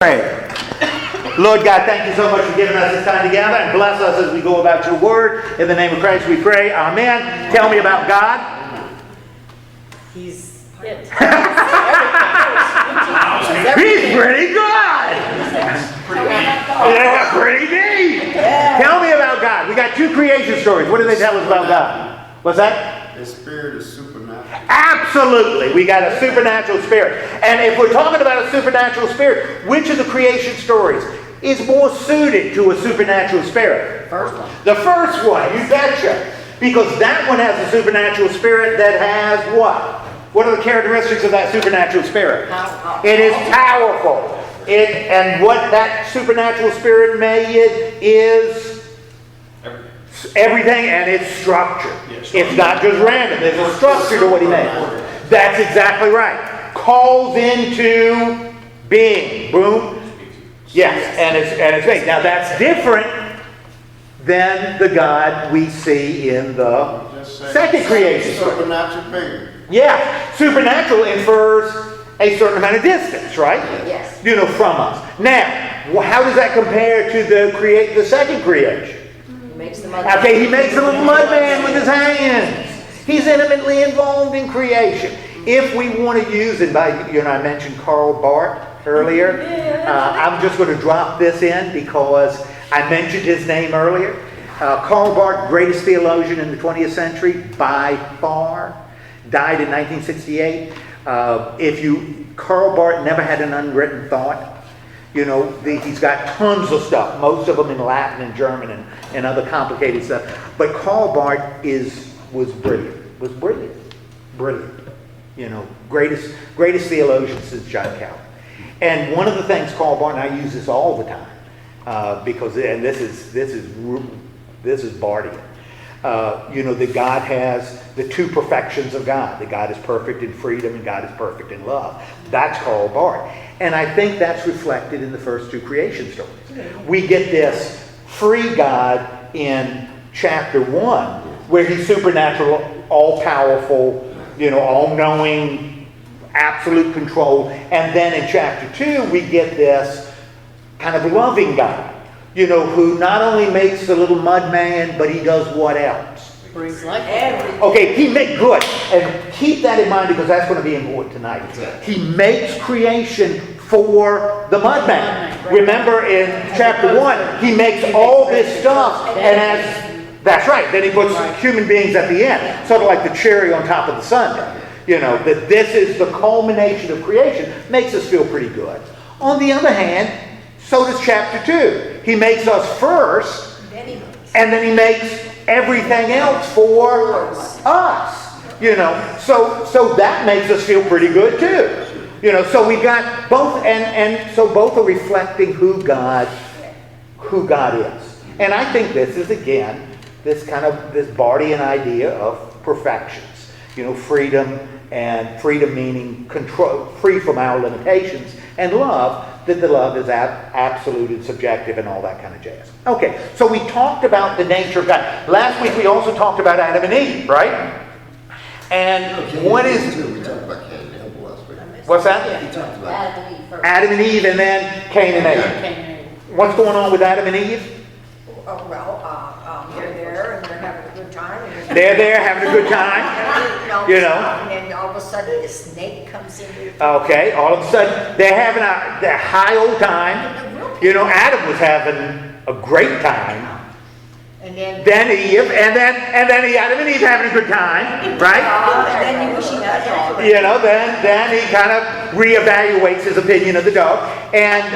Pray. Lord God, thank you so much for giving us this time together, and bless us as we go about your word. In the name of Christ we pray. Amen. Tell me about God. He's it. He's pretty good. Yeah, pretty neat. Tell me about God. We got two creation stories. What do they tell us about God? What's that? His spirit is supernatural. Absolutely. We got a supernatural spirit. And if we're talking about a supernatural spirit, which of the creation stories is more suited to a supernatural spirit? First one. The first one, you betcha. Because that one has a supernatural spirit that has what? What are the characteristics of that supernatural spirit? It is powerful. And what that supernatural spirit made is everything, and it's structure. It's not just random. There's a structure to what he made. That's exactly right. Calls into being. Boom. Yes, and it's made. Now that's different than the God we see in the second creation. Supernatural being. Yeah, supernatural infers a certain amount of distance, right? Yes. From us. Now, how does that compare to the second creation? Makes the mud. Okay, he makes a little mud man with his hands. He's intimately involved in creation. If we want to use, and by I mentioned Karl Barth earlier, I'm just going to drop this in because I mentioned his name earlier. Karl Barth, greatest theologian in the 20th century by far, died in 1968. Karl Barth never had an unwritten thought. He's got tons of stuff, most of them in Latin and German and other complicated stuff. But Karl Barth was brilliant. Greatest theologian since John Calvin. And one of the things Karl Barth, and I use this all the time, because this is Barthian. That God has the two perfections of God. That God is perfect in freedom and God is perfect in love. That's Karl Barth. And I think that's reflected in the first two creation stories. We get this free God in chapter 1, where he's supernatural, all-powerful, all-knowing, absolute control. And then in chapter 2, we get this kind of loving God, who not only makes the little mud man, but he does what else? Brings life. Everything. Okay, he makes good. And keep that in mind because that's going to be important tonight. He makes creation for the mud man. Remember in chapter 1, he makes all this stuff that's right. Then he puts human beings at the end. Sort of like the cherry on top of the sundae. That this is the culmination of creation. Makes us feel pretty good. On the other hand, so does chapter 2. He makes us first, and then he makes everything else for us. So that makes us feel pretty good too. So we got both, and so both are reflecting who God is. And I think this is again this Barthian idea of perfections. Freedom meaning control, free from our limitations, and love, that the love is absolute and subjective and all that kind of jazz. Okay, so we talked about the nature of God. Last week we also talked about Adam and Eve, right? And what is... We talked about Cain and Abel last week. What's that? We talked about Adam and Eve and then Cain and Abel. What's going on with Adam and Eve? They're there and they're having a good time. They're there having a good time. And then all of a sudden the snake comes in. Okay, all of a sudden they're having their high old time. Adam was having a great time. And then Eve, and then Adam and Eve having a good time, right? and then you wish he had a dog. Then he kind of reevaluates his opinion of the dog, and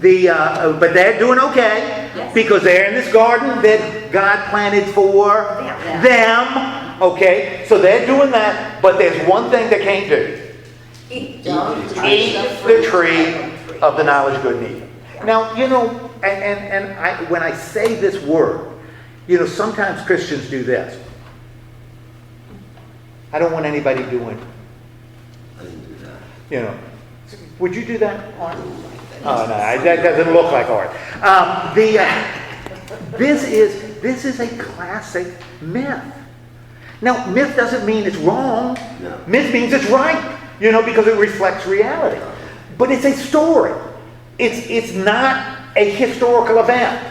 but they're doing okay because they're in this garden that God planted for them. Okay, so they're doing that, but there's one thing they can't do: eat the tree of the knowledge of good and evil. Now, when I say this word, sometimes Christians do this. I don't want anybody doing. I didn't do that. Would you do that, Art? Oh no, that doesn't look like Art. This is a classic myth. Now, myth doesn't mean it's wrong. No. Myth means it's right. because it reflects reality. But it's a story. It's not a historical event.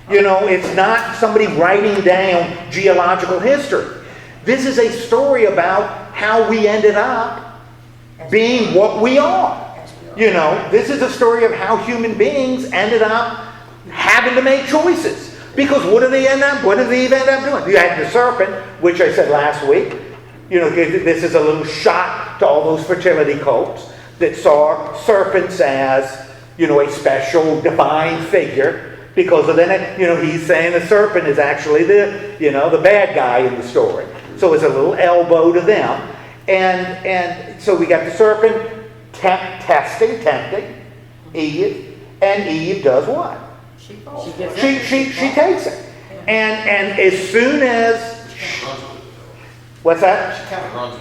It's not somebody writing down geological history. This is a story about how we ended up being what we are. This is a story of how human beings ended up having to make choices. Because what did Eve end up doing? You had the serpent, which I said last week. This is a little shot to all those fertility cults that saw serpents as, a special divine figure. Because of then, he's saying the serpent is actually the bad guy in the story. So it's a little elbow to them. And so we got the serpent tempting Eve, and Eve does what? She takes it. And as soon as... What's that? She kind of runs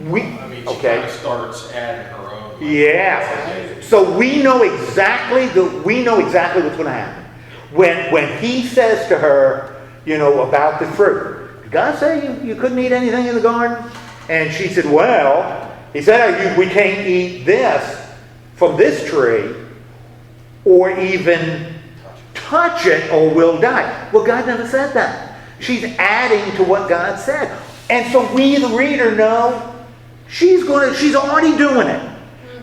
with it. She kind of starts adding her own. Yeah. So we know exactly what's going to happen. When he says to her, about the fruit, did God say you couldn't eat anything in the garden? And she said, well, he said, we can't eat this from this tree or even touch it or we'll die. Well, God never said that. She's adding to what God said. And so we, the reader, know she's already doing it.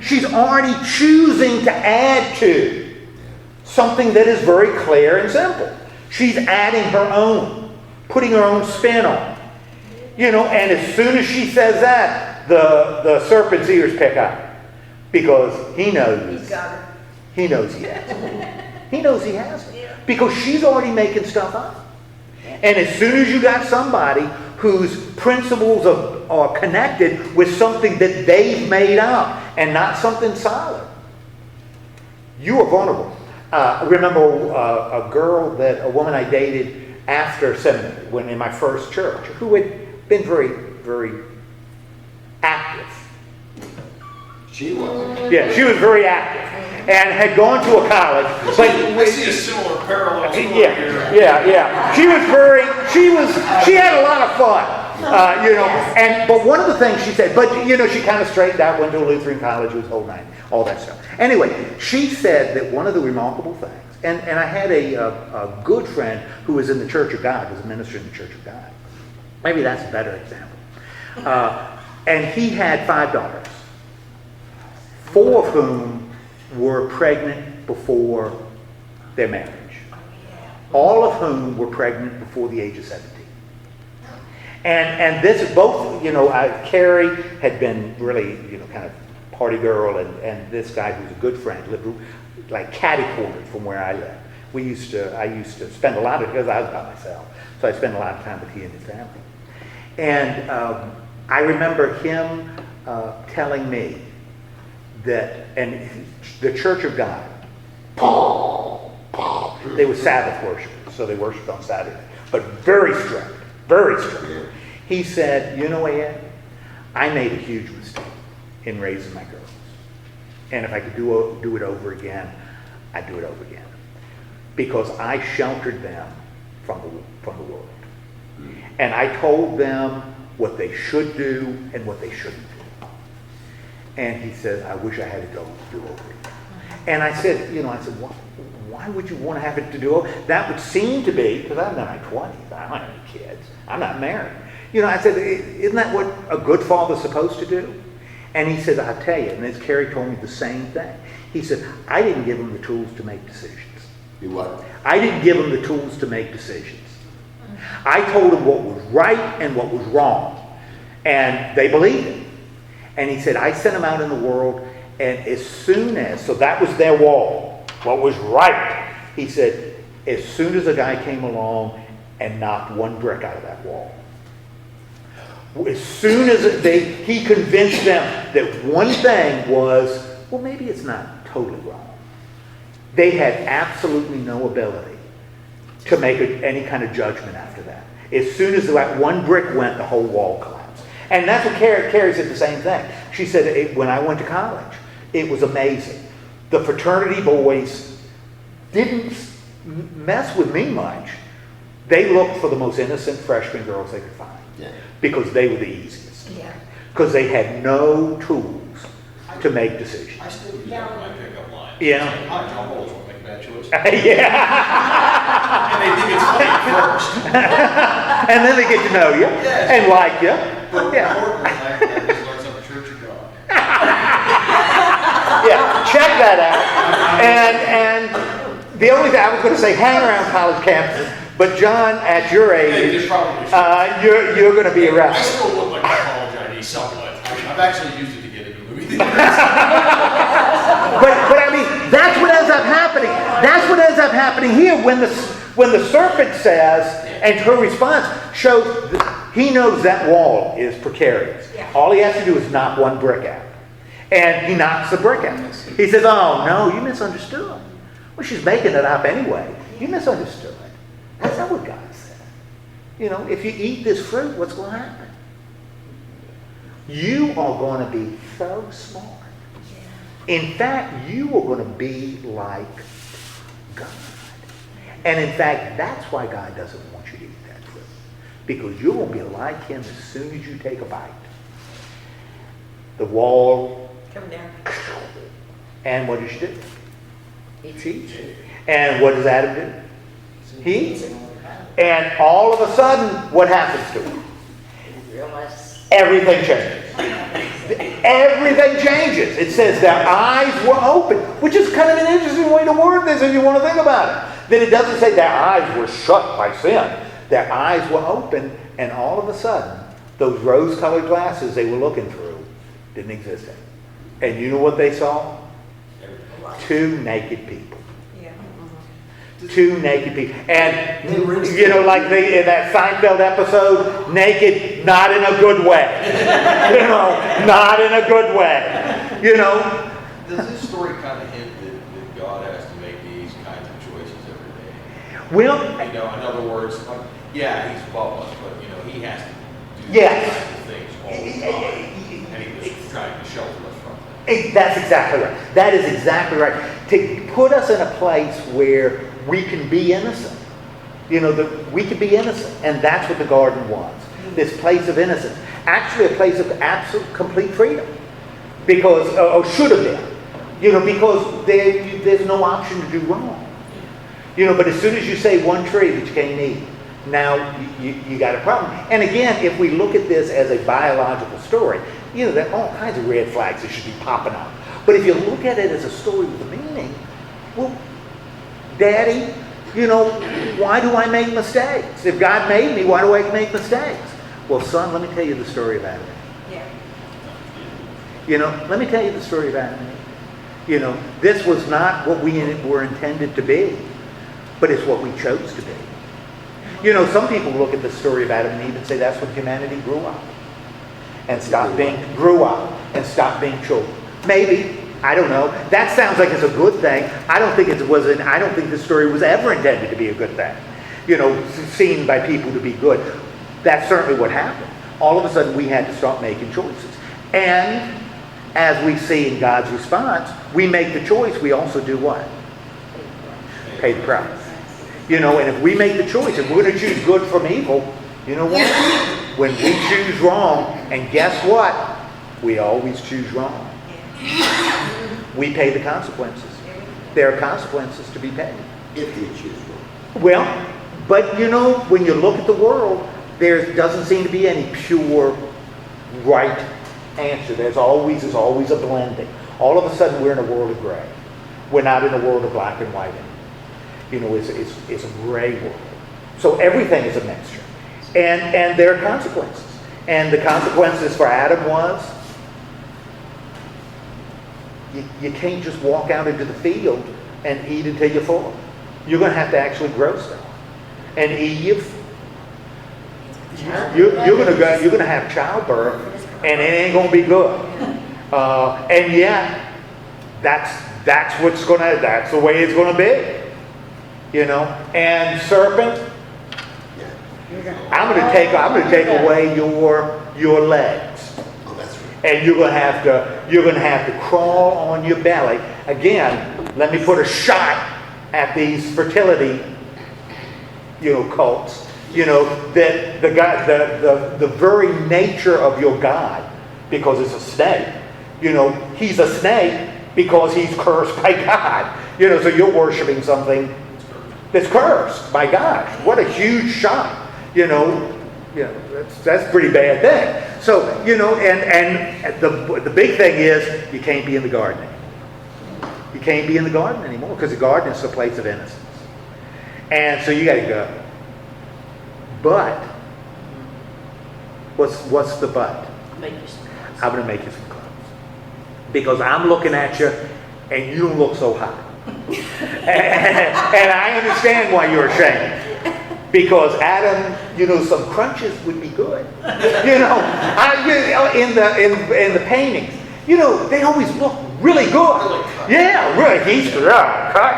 She's already choosing to add to something that is very clear and simple. She's adding her own, putting her own spin on it. And as soon as she says that, the serpent's ears pick up. Because he knows. He's got her. He knows he has it. He knows he has it. Because she's already making stuff up. And as soon as you got somebody whose principles are connected with something that they've made up and not something solid, you are vulnerable. I remember a woman I dated after seminary, when in my first church, who had been very, very active. She was. Yeah, she was very active and had gone to a college. We see a similar parallel story here. Yeah. She had a lot of fun, But one of the things she said, she kind of straightened out, went to a Lutheran college, was whole nine, all that stuff. Anyway, she said that one of the remarkable things, and I had a good friend who was in the Church of God, was a minister in the Church of God. Maybe that's a better example. And he had 5 daughters, 4 of whom were pregnant before their marriage. All of whom were pregnant before the age of 17. And this both, Carrie had been really, kind of party girl, and this guy who's a good friend lived like catty-cornered from where I lived. I used to spend a lot of, because I was by myself, so I spent a lot of time with he and his family. And I remember him telling me that, and the Church of God, they were Sabbath worshipers, so they worshiped on Saturday, but very strict, very strict. Yeah. He said, Ed, I made a huge mistake in raising my girls. And if I could do it over again, I'd do it over again. Because I sheltered them from the world. And I told them what they should do and what they shouldn't do. And he said, I wish I had to go do over again. And I said, why would you want to have it to do over? That would seem to be, because I'm in my 20s, I don't have any kids, I'm not married. I said, isn't that what a good father's supposed to do? And he said, I'll tell you, and as Carrie told me the same thing. He said, I didn't give them the tools to make decisions. You what? I didn't give them the tools to make decisions. I told them what was right and what was wrong. And they believed it. And he said, I sent them out in the world, and as soon as, so that was their wall, what was right. He said, as soon as a guy came along and knocked one brick out of that wall, as soon as he convinced them that one thing was, well, maybe it's not totally wrong, they had absolutely no ability to make any kind of judgment after that. As soon as that one brick went, the whole wall collapsed. And that's what Carrie said the same thing. She said, when I went to college, it was amazing. The fraternity boys didn't mess with me much. They looked for the most innocent freshman girls they could find. Yeah. Because they were the easiest. Yeah. Because they had no tools to make decisions. I still use that in my pickup line. Yeah. Hi, John Bowles won't make a bad choice. Yeah. And they think it's funny at first. And then they get to know you Yes. and like you. But Yeah. importantly, I just learned something, Church of God. Yeah, check that out. And the only thing I was going to say, hang around college campuses, but John, at your age, There's probably you're going to be I arrested. still look like my college ID somewhat. I've actually used it to get into movie theaters. But I mean, that's what ends up happening. That's what ends up happening here when the serpent says, and her response shows he knows that wall is precarious. Yeah. All he has to do is knock one brick out. And he knocks the brick out. He says, oh, no, you misunderstood. Well, she's making it up anyway. You misunderstood. That's not what God said. You know, if you eat this fruit, what's going to happen? You are going to be so smart. In fact, you are going to be like God. And in fact, that's why God doesn't want you to eat that fruit. Because you will be like him as soon as you take a bite. The wall, Come down. and what does she do? She eats it. And what does Adam do? He eats it. And all of a sudden, what happens to him? Realize. Everything changes. Everything changes. It says their eyes were open, which is kind of an interesting way to word this if you want to think about it. Then it doesn't say their eyes were shut by sin. Their eyes were open, and all of a sudden, those rose-colored glasses they were looking through didn't exist anymore. And you know what they saw? Two naked people. Yeah. Two naked people. And, you know, like in that Seinfeld episode, naked, not in a good way. You know, not in a good way. You know? Does this story kind of hint that God has to make these kinds of choices every day? Well, You know, in other words, like, yeah, he's above us, but, you know, he has to do Yes. these kinds of things all the time. And he was trying to shelter us from that. That's exactly right. That is exactly right. To put us in a place where we can be innocent. You know, we can be innocent. And that's what the garden was. This place of innocence. Actually a place of absolute, complete freedom. Because, or should have been. You know, because there's no option to do wrong. You know, but as soon as you say one tree that you can't eat, now you got a problem. And again, if we look at this as a biological story, you know, there are all kinds of red flags that should be popping up. But if you look at it as a story with a meaning, well, Daddy, you know, why do I make mistakes? If God made me, why do I make mistakes? Well, son, let me tell you the story of Adam and Eve. Yeah. You know, let me tell you the story of Adam and Eve. You know, this was not what we were intended to be, but it's what we chose to be. You know, some people look at the story of Adam and Eve and say that's when humanity grew up and stopped being children. Maybe. I don't know. That sounds like it's a good thing. I don't think the story was ever intended to be a good thing. You know, seen by people to be good. That's certainly what happened. All of a sudden we had to start making choices. And as we see in God's response, we make the choice, we also do what? Pay the price. You know, and if we make the choice, if we're going to choose good from evil, you know what? When we choose wrong, and guess what? We always choose wrong. We pay the consequences. There are consequences to be paid. If you choose wrong. Well, but you know, when you look at the world, there doesn't seem to be any pure, right answer. There's always a blending. All of a sudden, we're in a world of gray. We're not in a world of black and white anymore. You know, it's a gray world. So everything is a mixture. And there are consequences. And the consequences for Adam was, you can't just walk out into the field and eat until you're full. You're going to have to actually grow stuff. And Eve, you're going to have childbirth, and it ain't going to be good. And yet, that's the way it's going to be. You know, and serpent, I'm going to take away your legs, Oh, that's right. and you're going to have to crawl on your belly. Again, let me put a shot at these fertility, you know, cults. You know that the very nature of your God, because it's a snake. You know, he's a snake. because he's cursed by God. You know, so you're worshiping something that's cursed by God. What a huge shock. You know, that's a pretty bad thing. So, you know, and the big thing is you can't be in the garden anymore. You can't be in the garden anymore because the garden is the place of innocence. And so you got to go. But, what's the but? Make you some clothes. I'm going to make you some clothes. Because I'm looking at you and you don't look so hot. and I understand why you're ashamed. Because Adam, you know, some crunches would be good. You know, in the paintings, you know, they always look really good. Yeah, really. He's cut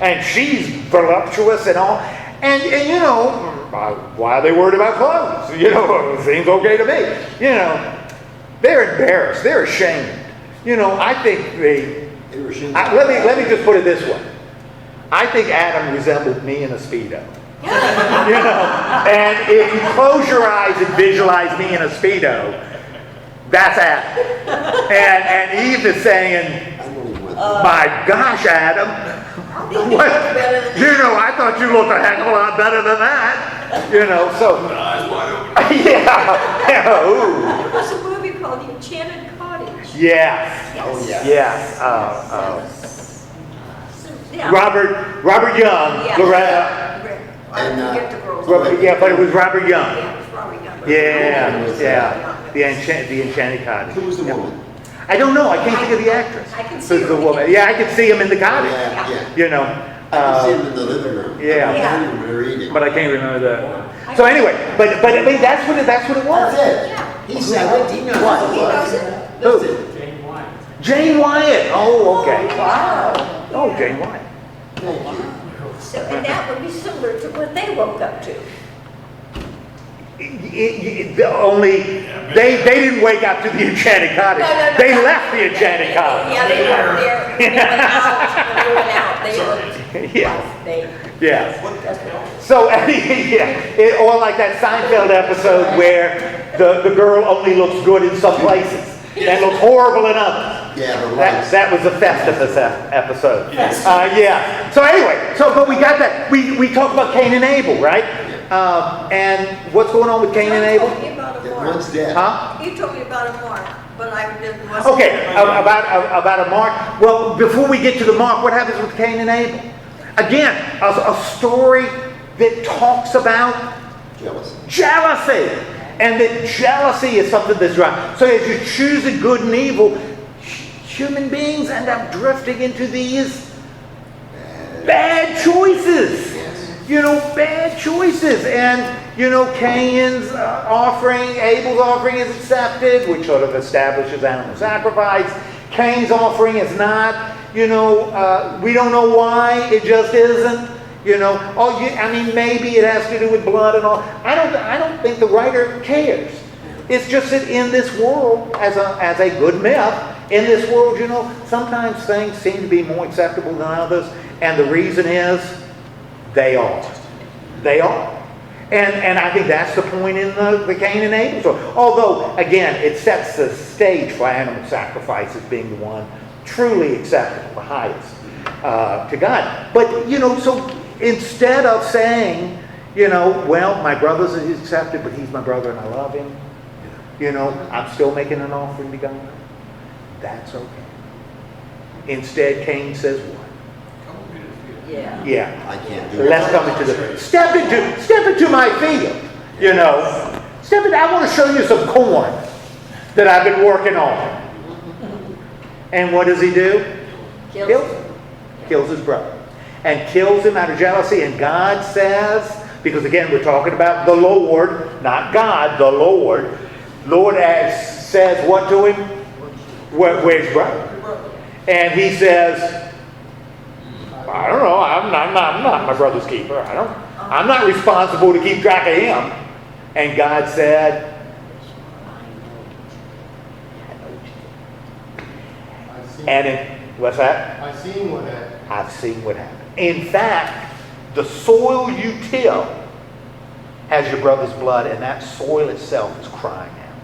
and she's voluptuous and all. And you know, why are they worried about clothes? You know, it seems okay to me. You know, they're embarrassed. They're ashamed. You know, I think let me just put it this way. I think Adam resembled me in a Speedo. You know, and if you close your eyes and visualize me in a Speedo, that's Adam. And Eve is saying, my gosh, Adam, what? You know, I thought you looked a heck of a lot better than that. You know, so. Eyes wide open. Yeah. Ooh. There was a movie called The Enchanted Cottage. Yes. Oh, yeah. Yes. Yeah. Robert Young. Yeah. Loretta. I forget the girl's Robert, yeah, but it was Robert Young. Yeah, it was Robert Young. Yeah. The Enchanted Cottage. Who was the woman? I don't know. I can't think of the actress. I can see Who's the her. woman? Yeah, I can see him in the cottage. Yeah. You know. I can see him in the living room. Yeah. I can't remember reading. But I can't remember that. So anyway, but I mean that's what it was. That's it. He said it. He knows What? it was. Who? Jane Wyatt. Oh, okay. Wow. Oh, Jane Wyatt. Thank you. So, and that would be similar to what they woke up to. Only they didn't wake up to the Enchanted Cottage. No. They left the Enchanted Cottage. Yeah, they weren't there. When they went out, they were. Yeah. Yeah. That's what So yeah, or like that Seinfeld episode where the girl only looks good in some places and looks horrible in others. Yeah, the rice. That was the Festivus episode. Yeah. So anyway, but we got that. We talked about Cain and Abel, right? And what's going on with Cain and Abel? You told me about a Yeah, mark. one's dead. Huh? You told me about a mark, but I wasn't. Okay, about a mark. Well, before we get to the mark, what happens with Cain and Abel? Again, a story that talks about jealousy. And that jealousy is something that's right. So as you choose the good and evil, human beings end up drifting into these bad choices. You know, bad choices. And, you know, Cain's offering, Abel's offering is accepted, which sort of establishes animal sacrifice. Cain's offering is not. You know, we don't know why, it just isn't. You know, I mean, maybe it has to do with blood and all. I don't think the writer cares. It's just that in this world, as a good myth, in this world, you know, sometimes things seem to be more acceptable than others, and the reason is they are. They are. And I think that's the point in the Cain and Abel story. Although, again, it sets the stage for animal sacrifice as being the one truly acceptable, the highest to God. But, you know, so instead of saying, you know, well, my brother's accepted, but he's my brother and I love him, you know, I'm still making an offering to God, that's okay. Instead, Cain says what? Yeah. Yeah. I can't do it. Let's come into the step into my field. You know, I want to show you some corn that I've been working on. And what does he do? Kills his brother. And kills him out of jealousy. And God says, because again we're talking about the Lord, not God, the Lord. Lord says what to him? Where's his brother? And he says, I don't know. I'm not my brother's keeper. I'm not responsible to keep track of him. And God said, what's that? I've seen what happened. I've seen what happened. In fact, the soil you till has your brother's blood, and that soil itself is crying out.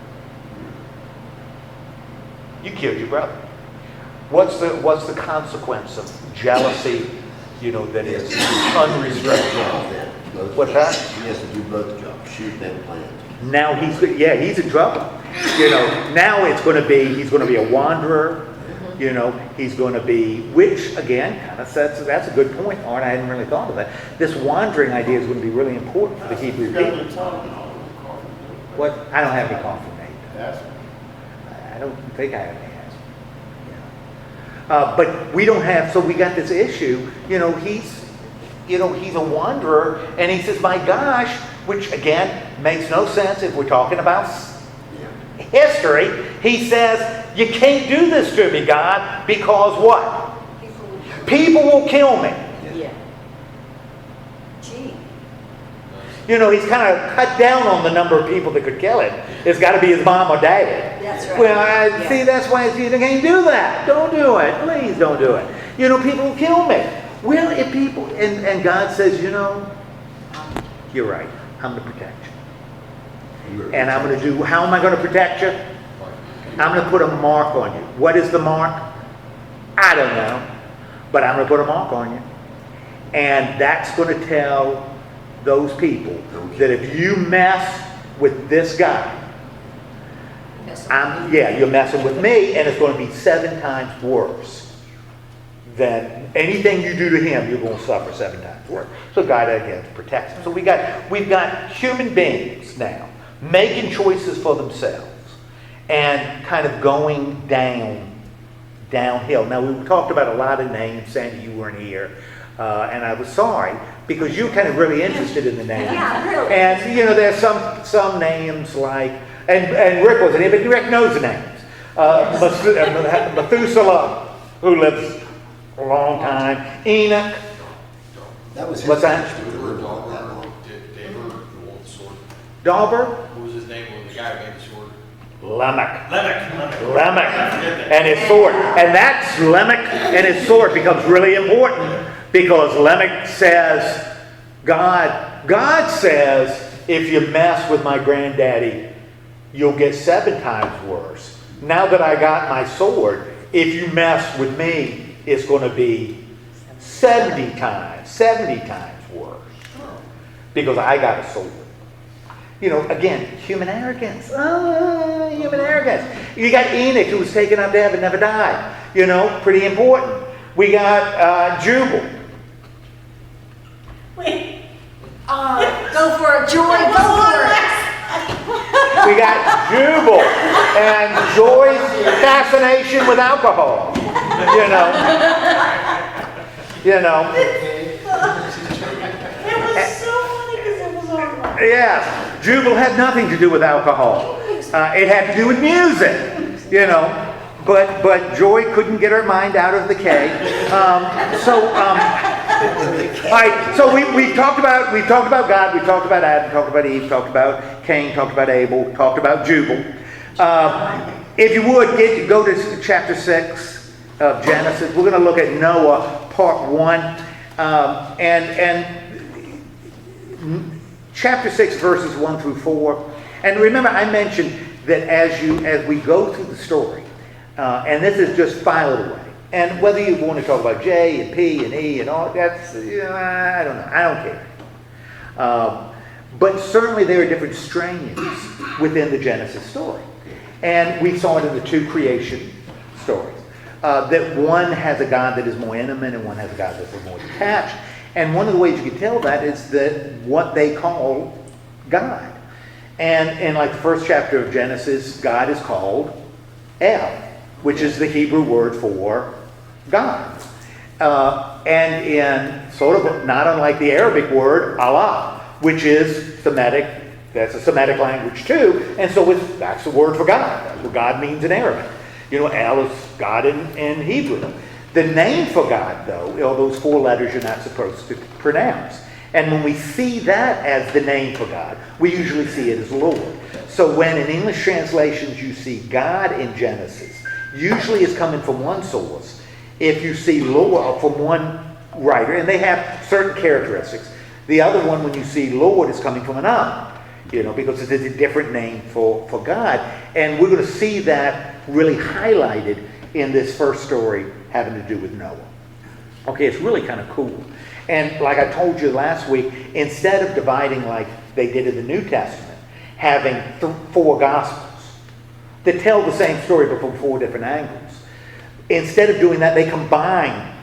You killed your brother. What's the consequence of jealousy, that is unrestricted? What's that? He has to do both jobs, shoot and plant. Now he's in trouble. Now he's going to be a wanderer. He's going to be, which again, kind of says, that's a good point, Art. I hadn't really thought of that. This wandering idea is going to be really important for the Hebrew people. What? I don't have any coffee made. I don't think I have any. But we don't have, so we got this issue. He's a wanderer, and he says, my gosh, which again makes no sense if we're talking about history. He says, you can't do this to me, God, because what? People will kill me. Yeah. Gee. He's kind of cut down on the number of people that could kill him. It's got to be his mom or daddy. That's right. Well, see, that's why you can't do that. Don't do it. Please don't do it. People will kill me. Well, if people, and God says, you're right. I'm going to protect you. And I'm going to do, how am I going to protect you? I'm going to put a mark on you. What is the mark? I don't know. But I'm going to put a mark on you. And that's going to tell those people that if you mess with this guy, you're messing with me, and it's going to be 7 times worse than anything you do to him. You're going to suffer 7 times worse. So God again protects him. So we've got human beings now making choices for themselves and kind of going downhill. Now we talked about a lot of names. Sandy, you weren't here, and I was sorry because you're kind of really interested in the names. Yeah, really. And there's some names like. And Rick wasn't here, but Rick knows the names. Methuselah, who lives a long time. Enoch. That was his What's that? ministry to live all that long. David, the one with the sword. Dauber. What was his name? The guy who made the sword. Lamech. Lamech. And his sword. And that's Lamech and his sword becomes really important because Lamech says, God says, if you mess with my granddaddy, you'll get 7 times worse. Now that I got my sword, if you mess with me, it's going to be 70 times worse. Because I got a sword. Again, human arrogance. Human arrogance. You got Enoch, who was taken up to heaven, never died. Pretty important. We got Jubal. Wait. Go for a joy. Go for it. We got Jubal and Joy's fascination with alcohol. It was so funny because it was all wrong. Yes, Jubal had nothing to do with alcohol. It had to do with music. But Joy couldn't get her mind out of the cake. All right, so we've talked about God, we've talked about Adam, talked about Eve, talked about Cain, talked about Abel, talked about Jubal. If you would, go to chapter 6 of Genesis. We're going to look at Noah, part 1. And chapter 6, verses 1 through 4. And remember, I mentioned that as we go through the story, and this is just file it away. And whether you want to talk about J and P and E and all, that's, I don't know. I don't care. But certainly there are different strains within the Genesis story. And we saw it in the 2 creation stories. That one has a God that is more intimate and one has a God that's more detached. And one of the ways you can tell that is that what they call God. And in like the first chapter of Genesis, God is called El, which is the Hebrew word for God. And in sort of not unlike the Arabic word Allah, which is Semitic. That's a Semitic language too. And so that's the word for God. That's what God means in Arabic. El is God in Hebrew. The name for God, though, are those 4 letters you're not supposed to pronounce. And when we see that as the name for God, we usually see it as Lord. So when in English translations you see God in Genesis, usually it's coming from one source. If you see Lord from one writer, and they have certain characteristics, the other one, when you see Lord, is coming from another, because it's a different name for God. And we're going to see that really highlighted in this first story having to do with Noah. Okay, it's really kind of cool. And like I told you last week, instead of dividing like they did in the New Testament, having 4 Gospels that tell the same story but from 4 different angles, instead of doing that, they combine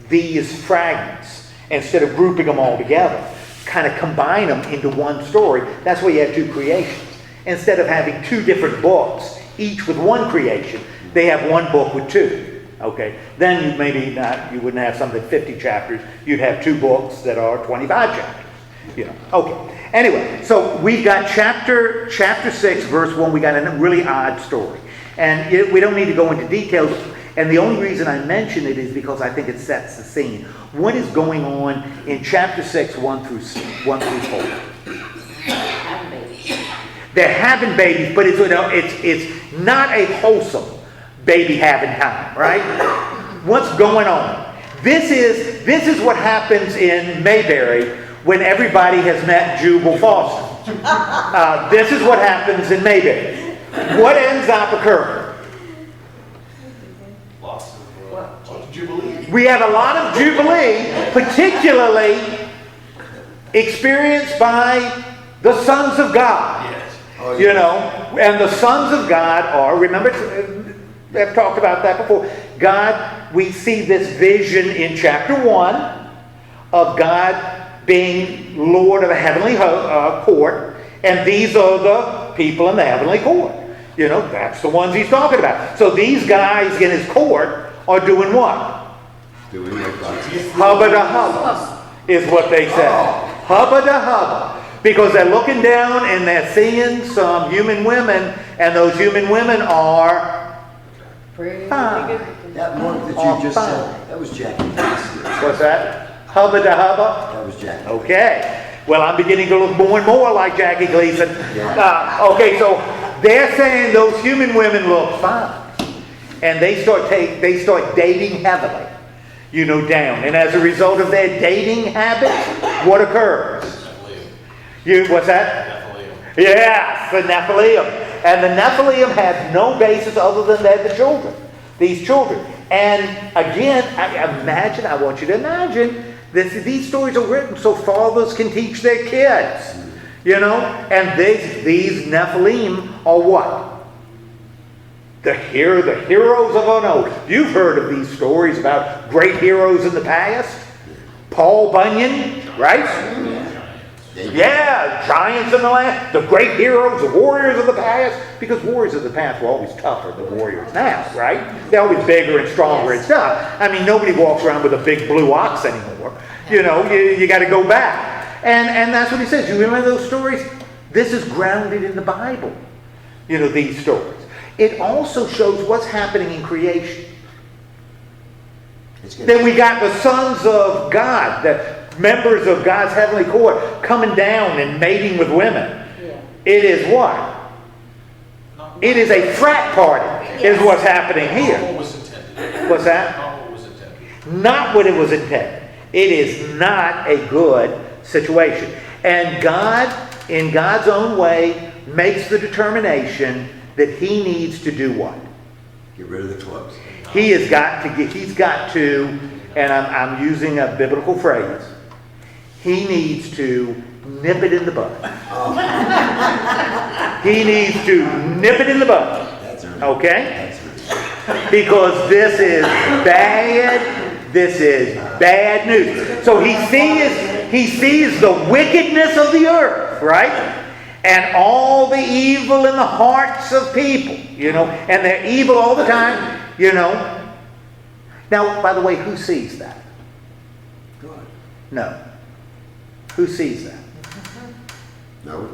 these fragments instead of grouping them all together. Kind of combine them into one story. That's why you have 2 creations. Instead of having 2 different books, each with 1 creation, they have 1 book with 2. Okay, then you wouldn't have something 50 chapters. You'd have 2 books that are 25 chapters. You know. Okay. Anyway, so we've got chapter 6, verse 1. We got a really odd story, and we don't need to go into details. And the only reason I mention it is because I think it sets the scene. What is going on in chapter 6, 1 through 4? They're having babies, but it's not a wholesome baby having time, right? What's going on? This is what happens in Mayberry when everybody has met Jubal Foster. This is what happens in Mayberry. What ends up occurring? Lots of Jubilee. We have a lot of Jubilee, particularly experienced by the sons of God. Yes. Oh, You know, and the sons of God are, remember, I've talked about that before. God, we see this vision in chapter 1 of God being Lord of the heavenly court, and these are the people in the heavenly court. You know, that's the ones he's talking about. So these guys in his court are doing what? Doing what God says. Hubba da hubba is what they say. Hubba da hubba. Because they're looking down and they're seeing some human women, and those human women are fine. That one that you just said, that was Jackie. What's that? Hubba da hubba? That was Jackie. Okay. Well, I'm beginning to look more and more like Jackie Gleason. Okay, so they're saying those human women look fine. And they start dating heavily, you know, down. And as a result of their dating habits, what occurs? What's that? Nephilim. Yes, the Nephilim. And the Nephilim have no basis other than they're the children. These children. And again, I want you to imagine, these stories are written so fathers can teach their kids. You know? And these Nephilim are what? The heroes of an old. You've heard of these stories about great heroes in the past. Paul Bunyan, right? Yeah, giants in the land, the great heroes, the warriors of the past, because warriors of the past were always tougher than warriors now, right? They're always bigger and stronger and stuff. I mean, nobody walks around with a big blue ox anymore. You know, you got to go back. And that's what he says. You remember those stories? This is grounded in the Bible, you know, these stories. It also shows what's happening in creation. Then we got the sons of God, the members of God's heavenly court coming down and mating with women. Yeah. It is what? It is a frat party, is what's happening Not here. what was intended. What's that? Not what was intended. Not what it was intended. It is not a good situation. And God, in God's own way, makes the determination that he needs to do what? Get rid of the clubs. He's got to, and I'm using a biblical phrase, he needs to nip it in the bud. He needs to nip it in the bud. That's right. Okay? That's right. Because this is bad news. So he sees the wickedness of the earth, right? And all the evil in the hearts of people, you know, and they're evil all the time, you know. Now, by the way, who sees that? God. No. Who sees that? No.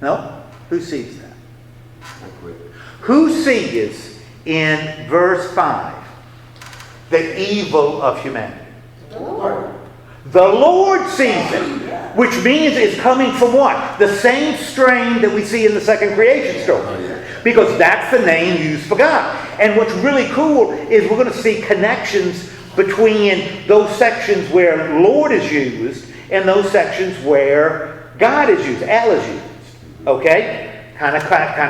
No? Who sees that? I quit. Who sees in verse 5 the evil of humanity? The Lord sees it, which means it's coming from what? The same strain that we see in the second creation story. Because that's the name used for God. And what's really cool is we're going to see connections between those sections where Lord is used and those sections where God is used, El is used. Okay? Kind of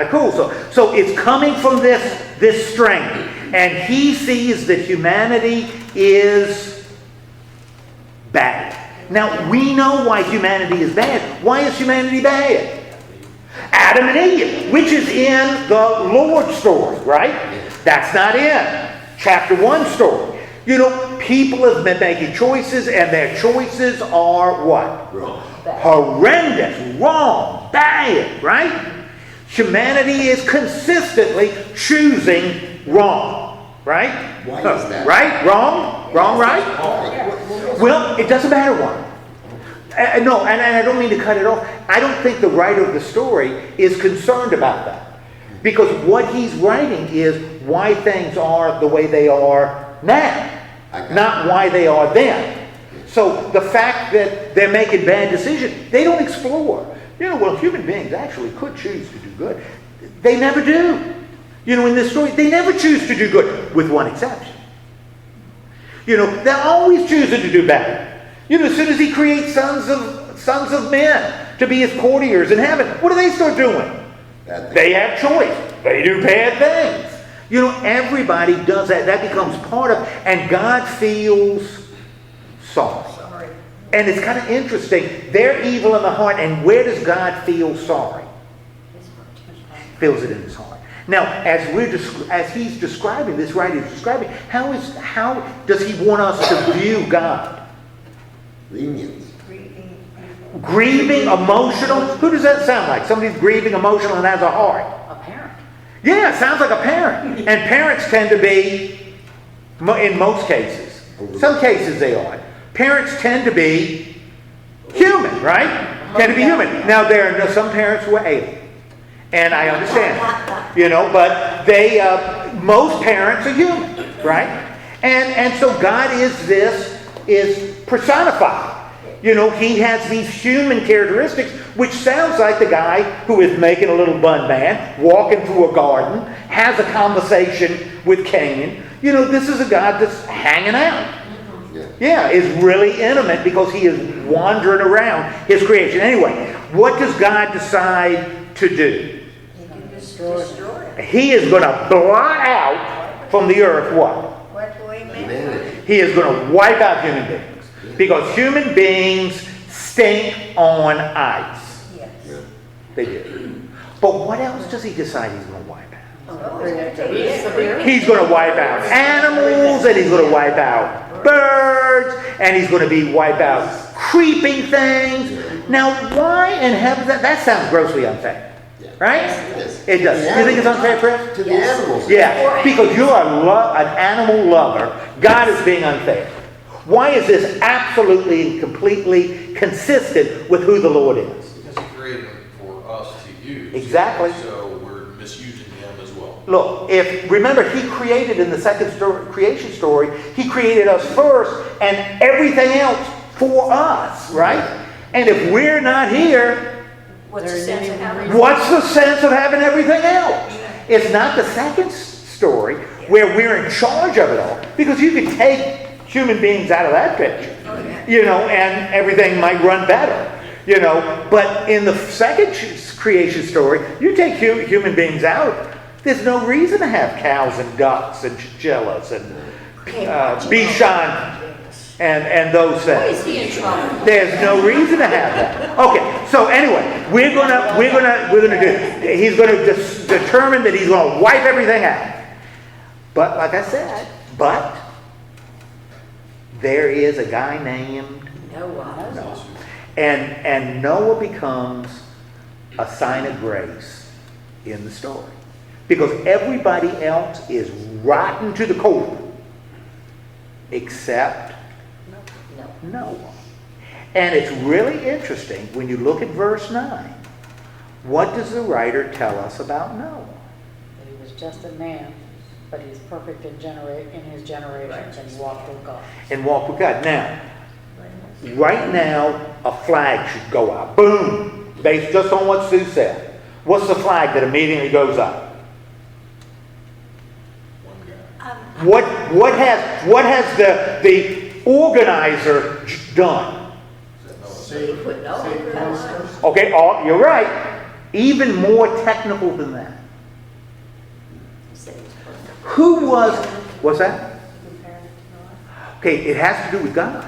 cool. So it's coming from this strain. And he sees that humanity is bad. Now, we know why humanity is bad. Why is humanity bad? Adam and Eve, which is in the Lord's story, right? That's not in chapter 1 story. You know, people have been making choices, and their choices are what? Wrong. Horrendous, wrong, bad, right? Humanity is consistently choosing wrong, right? Why is that? Right, wrong, right? Well, it doesn't matter what. No, and I don't mean to cut it off. I don't think the writer of the story is concerned about that. Because what he's writing is why things are the way they are now, not why they are then. So the fact that they're making bad decisions, they don't explore. You know, well, human beings actually could choose to do good. They never do. You know, in this story, they never choose to do good, with one exception. You know, they're always choosing to do bad. You know, as soon as he creates sons of men to be his courtiers in heaven, what do they start doing? They have choice. They do bad things. You know, everybody does that. That becomes part of, and God feels sorry. And it's kind of interesting. They're evil in the heart, and where does God feel sorry? Feels it in his heart. Now, as he's describing, this writer is describing, how does he want us to view God? Lenience. Grieving, emotional. Who does that sound like? Somebody's grieving, emotional, and has a heart. A parent. Yeah, it sounds like a parent. And parents tend to be, in most cases, some cases they are. Parents tend to be human, right? Tend to be human. Now, there are some parents who are alien. And I understand, you know, but most parents are human, right? And so God is personified. You know, he has these human characteristics, which sounds like the guy who is making a little bun man, walking through a garden, has a conversation with Cain. You know, this is a God that's hanging out. Yeah, is really intimate because he is wandering around his creation. Anyway, what does God decide to do? He is going to blot out from the earth what? What do we mean? He is going to wipe out human beings. Because human beings stink on ice. Yes. They do. But what else does he decide he's going to wipe out? Oh, He's going to wipe out animals, and he's going to wipe out birds, and he's going to wipe out creeping things. Now, why in heaven? That sounds grossly unfair. Right? It does. You think it's unfair, Chris? To the animals. Yeah, because you're an animal lover. God is being unfair. Why is this absolutely and completely consistent with who the Lord is? Because he created them for us to use. Exactly. So we're misusing him as well. Look, remember, he created in the second creation story, he created us first and everything else for us, right? And if we're not here, What's the sense of having? what's the sense of having everything else? It's not the second story where we're in charge of it all. Because you could take human beings out of that picture, you know, and everything might run better, you know. But in the second creation story, you take human beings out, there's no reason to have cows and ducks and chinchillas and Bichon and those Why things. is he in trouble? There's no reason to have that. Okay, so anyway, we're gonna do. He's going to determine that he's going to wipe everything out. But like I said, there is a guy named Noah. And Noah becomes a sign of grace in the story. Because everybody else is rotten to the core. Except Noah. And it's really interesting when you look at verse 9. What does the writer tell us about Noah? That he was just a man, but he's perfect in his generations, and he walked with God. And walk with God. Now, right now, a flag should go up. Boom! Based just on what Sue said. What's the flag that immediately goes up? One guy. What has the organizer done? Okay, you're right. Even more technical than that. Who was, what's that? Okay, it has to do with God.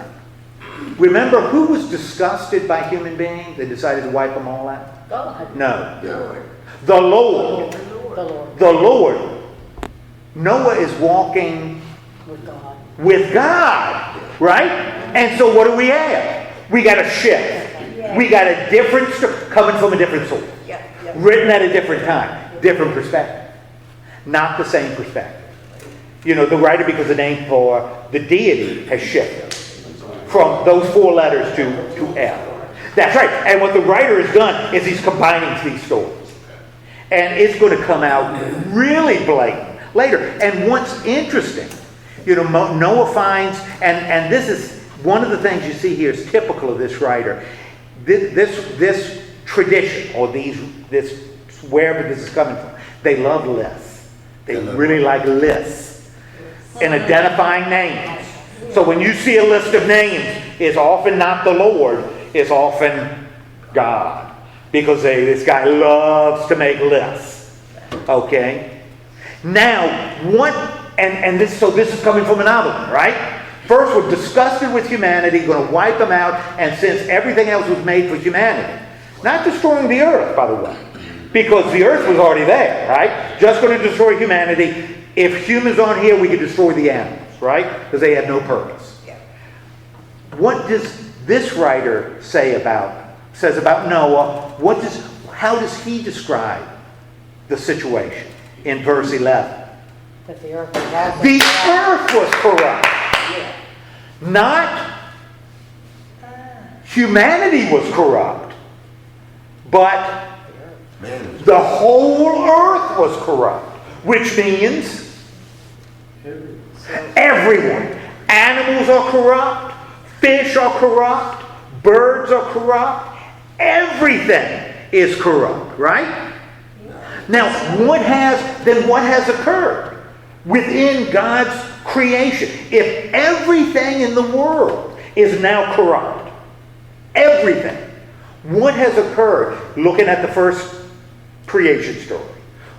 Remember who was disgusted by human beings? They decided to wipe them all out? God. No. Yeah. The Lord. The Lord. The Lord. Noah is walking With God. with God, right? And so what do we have? We got a shift. We got a different coming from a different source. Yeah, yeah. Written at a different time. Different perspective. Not the same perspective. You know, the writer, because the name for the deity has shifted from those 4 letters to L. That's right. And what the writer has done is he's combining these stories. And it's going to come out really blatant later. And what's interesting, you know, Noah finds, and this is one of the things you see here is typical of this writer. This tradition, or this wherever this is coming from, they love lists. They really like lists and identifying names. So when you see a list of names, it's often not the Lord, it's often God. Because this guy loves to make lists. Okay? Now, what, and this, so this is coming from another one, right? First, we're disgusted with humanity, going to wipe them out, and since everything else was made for humanity. Not destroying the earth, by the way. Because the earth was already there, right? Just going to destroy humanity. If humans aren't here, we could destroy the animals, right? Because they have no purpose. Yeah. What does this writer says about Noah? How does he describe the situation in verse 11? That the earth was also The earth was corrupt. Not humanity was corrupt, but Man, the whole earth was corrupt, which means everyone. Animals are corrupt, fish are corrupt, birds are corrupt, everything is corrupt, right? Now, what has occurred within God's creation? If everything in the world is now corrupt, everything, what has occurred? Looking at the first creation story,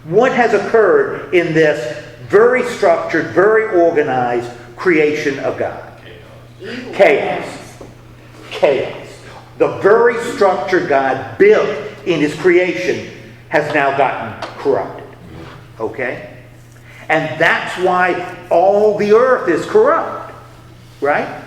what has occurred in this very structured, very organized creation of God? Chaos. The very structure God built in his creation has now gotten corrupted. Okay? And that's why all the earth is corrupt. Right?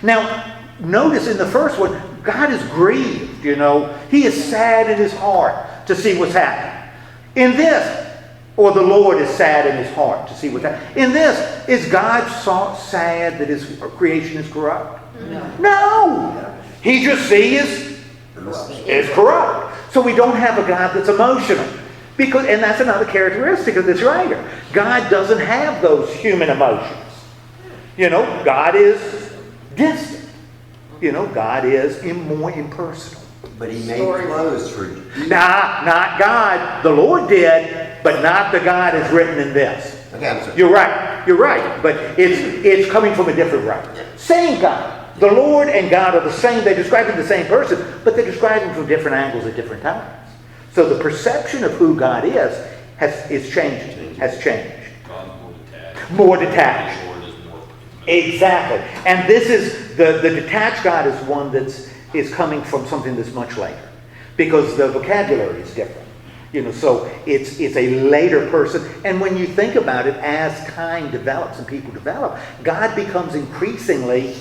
Now, notice in the first one, God is grieved, you know. He is sad in his heart to see what's happening. In this, or the Lord is sad in his heart to see what's happening. In this, is God so sad that his creation is corrupt? No. He just sees it's corrupt. So we don't have a God that's emotional. And that's another characteristic of this writer. God doesn't have those human emotions. You know, God is distant. You know, God is more impersonal. but he made clothes for each. Not God. The Lord did, but not the God is written in this. Okay, I'm sorry. You're right. But it's coming from a different writer. Same God. The Lord and God are the same. They describe him the same person, but they describe him from different angles at different times. So the perception of who God is changing. Has changed. God's more detached. More detached. The Lord is more Exactly. And this is the detached God is one is coming from something that's much later, because the vocabulary is different. You know, so it's a later person. And when you think about it, as kind develops and people develop, God becomes increasingly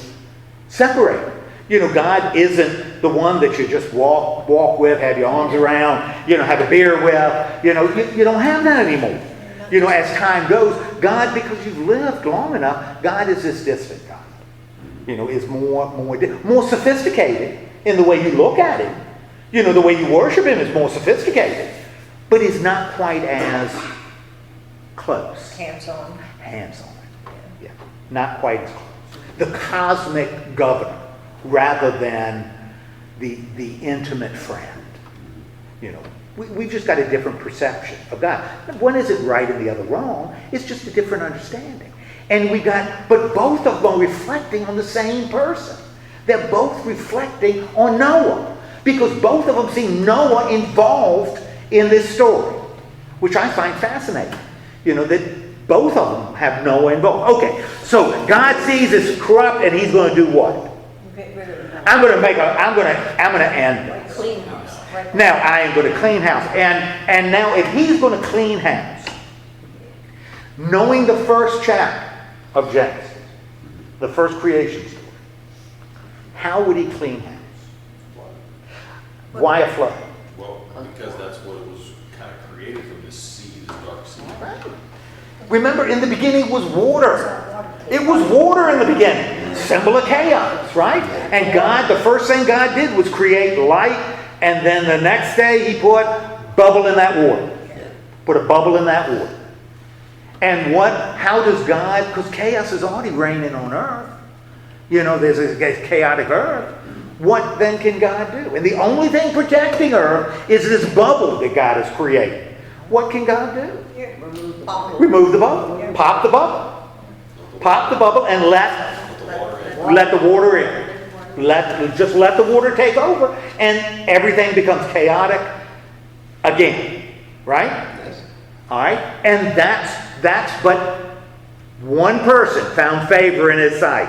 separated. You know, God isn't the one that you just walk with, have your arms around, you know, have a beer with. You know, you don't have that anymore. You know, as time goes, God, because you've lived long enough, God is this distant God. You know, is more sophisticated in the way you look at him. You know, the way you worship him is more sophisticated. But he's not quite as close. Hands-on. Hands-on. Yeah. Not quite as close. The cosmic governor rather than the intimate friend. You know, we just got a different perception of God. One isn't right and the other wrong. It's just a different understanding. But both of them are reflecting on the same person. They're both reflecting on Noah, because both of them see Noah involved in this story, which I find fascinating. You know, that both of them have Noah involved. Okay, so God sees it's corrupt, and He's going to do what? I'm going to end this. Clean house. Right. Now I am going to clean house, and now if He's going to clean house, knowing the first chapter of Genesis, the first creation story, how would He clean house? Why a flood? Well, because that's what it was kind of created from, this seed, this dark seed. Remember, in the beginning was water. It was water in the beginning, symbol of chaos, right? And God, the first thing God did was create light, and then the next day He put bubble in that water. Put a bubble in that water. And how does God, because chaos is already reigning on earth. You know, there's a chaotic earth. What then can God do? And the only thing protecting earth is this bubble that God has created. What can God do? Remove the bubble. Pop the bubble. Pop the bubble and let the water in. Just let the water take over, and everything becomes chaotic again. Right? All right? And that's but one person found favor in His sight.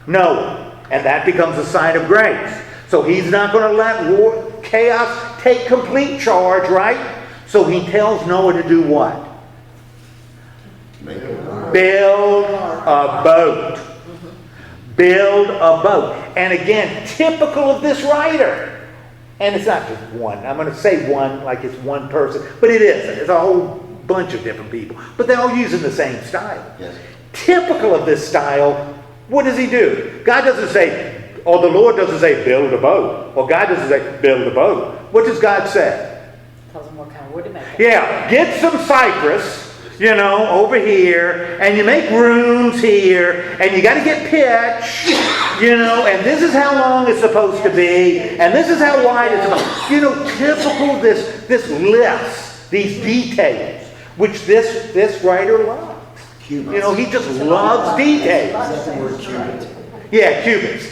Noah. And that becomes a sign of grace. So He's not going to let chaos take complete charge, right? So He tells Noah to do what? Build a boat. Build a boat. And again, typical of this writer. And it's not just one. I'm going to say one like it's one person. But it isn't. It's a whole bunch of different people. But they're all using the same style. Yes. Typical of this style, what does He do? God doesn't say, or the Lord doesn't say, build a boat. Or God doesn't say, build a boat. What does God say? Tells them what kind of wood to make. Yeah, get some cypress, over here, and you make rooms here, and you got to get pitch, and this is how long it's supposed to be, and this is how wide it's supposed. Typical this list, these details, which this writer loves. He just loves details. Is that the word cubit? Yeah, cubits.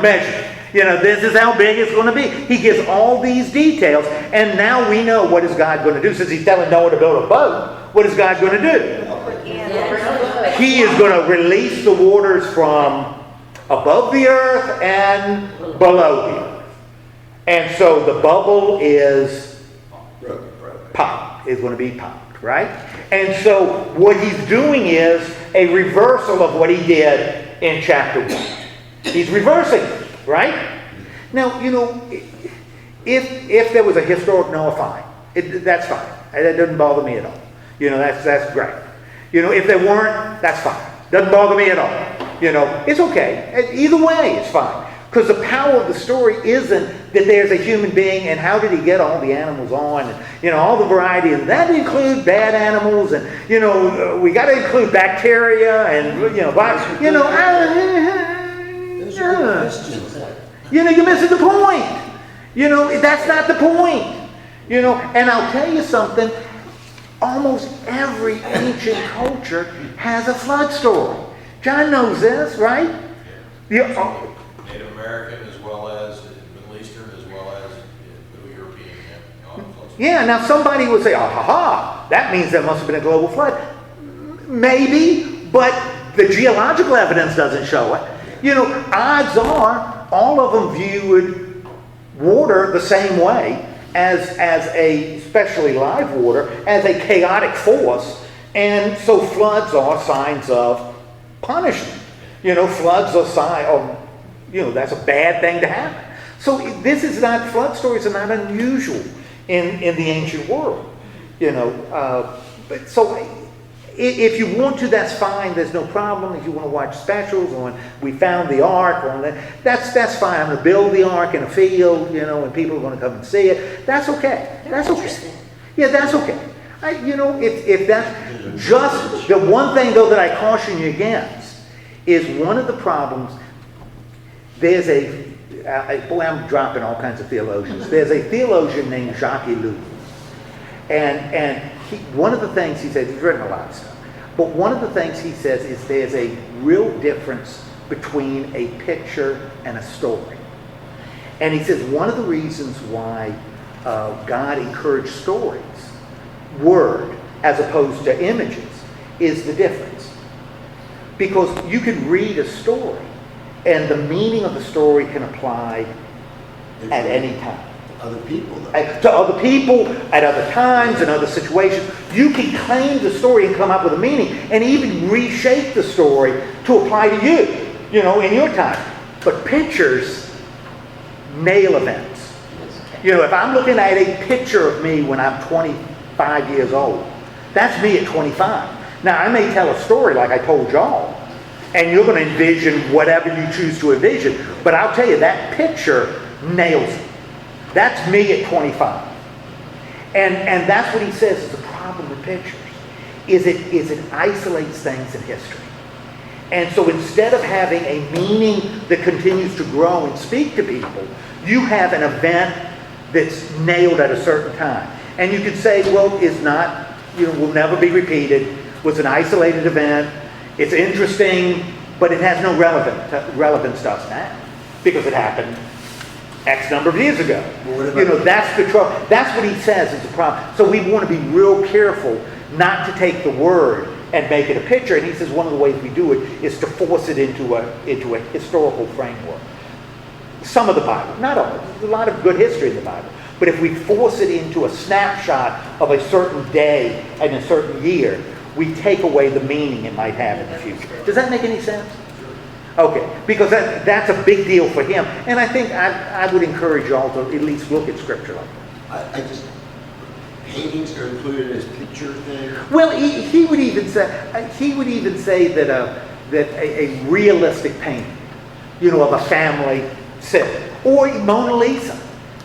Measure. This is how big it's going to be. He gives all these details, and now we know what is God going to do. Since He's telling Noah to build a boat, what is God going to do? He is going to release the waters from above the earth and below the earth. And so the bubble is popped. Is going to be popped, right? And so what He's doing is a reversal of what He did in chapter 1. He's reversing it, right? Now, if there was a historic Noah, fine. That's fine. That doesn't bother me at all. That's great. If there weren't, that's fine. Doesn't bother me at all. It's okay. Either way, it's fine. Because the power of the story isn't that there's a human being and how did he get all the animals on, and all the variety, and that include bad animals, and we got to include bacteria, and you're missing the point. That's not the point. And I'll tell you something. Almost every ancient culture has a flood story. John knows this, right? Native American as well as Middle Eastern as well as Middle European. Yeah, now somebody would say, that means there must have been a global flood. Maybe, but the geological evidence doesn't show it. Odds are all of them viewed water the same way as a, especially live water, as a chaotic force. And so floods are signs of punishment. Floods are signs of, that's a bad thing to happen. So flood stories are not unusual in the ancient world. But so if you want to, that's fine. There's no problem. If you want to watch specials on we found the ark, that's fine. I'm going to build the ark in a field, and people are going to come and see it. That's okay. That's okay. Yeah, that's okay. If that's just the one thing though that I caution you against is one of the problems. There's I'm dropping all kinds of theologians. There's a theologian named Jacques Ellul. And one of the things he says, he's written a lot of stuff, but one of the things he says is there's a real difference between a picture and a story. And he says one of the reasons why God encouraged stories, word, as opposed to images, is the difference. Because you can read a story, and the meaning of the story can apply at any time. Other people, though. To other people, at other times, in other situations. You can claim the story and come up with a meaning, and even reshape the story to apply to you, in your time. But pictures nail events. If I'm looking at a picture of me when I'm 25 years old, that's me at 25. Now, I may tell a story like I told y'all, and you're going to envision whatever you choose to envision, but I'll tell you, that picture nails it. That's me at 25. And that's what he says is the problem with pictures, is it isolates things in history. And so instead of having a meaning that continues to grow and speak to people, you have an event that's nailed at a certain time. And you could say, well, it's not, will never be repeated, was an isolated event, it's interesting, but it has no relevance to us now, because it happened X number of years ago. Well, that's the trouble. That's what he says is the problem. So we want to be real careful not to take the word and make it a picture. And he says one of the ways we do it is to force it into a historical framework. Some of the Bible, not all. There's a lot of good history in the Bible. But if we force it into a snapshot of a certain day and a certain year, we take away the meaning it might have in the future. Does that make any sense? Okay, because that's a big deal for him. And I think I would encourage y'all to at least look at Scripture like that. Paintings are included as picture thing? Well, he would even say that a realistic painting, of a family sitting, or Mona Lisa,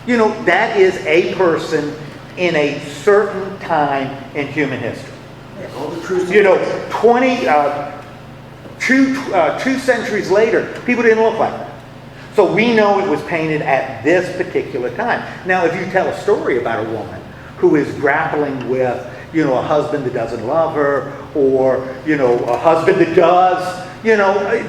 that is a person in a certain time in human history. All the crucifixions. 2 centuries later, people didn't look like that. So we know it was painted at this particular time. Now, if you tell a story about a woman who is grappling with, a husband that doesn't love her, or, a husband that does, it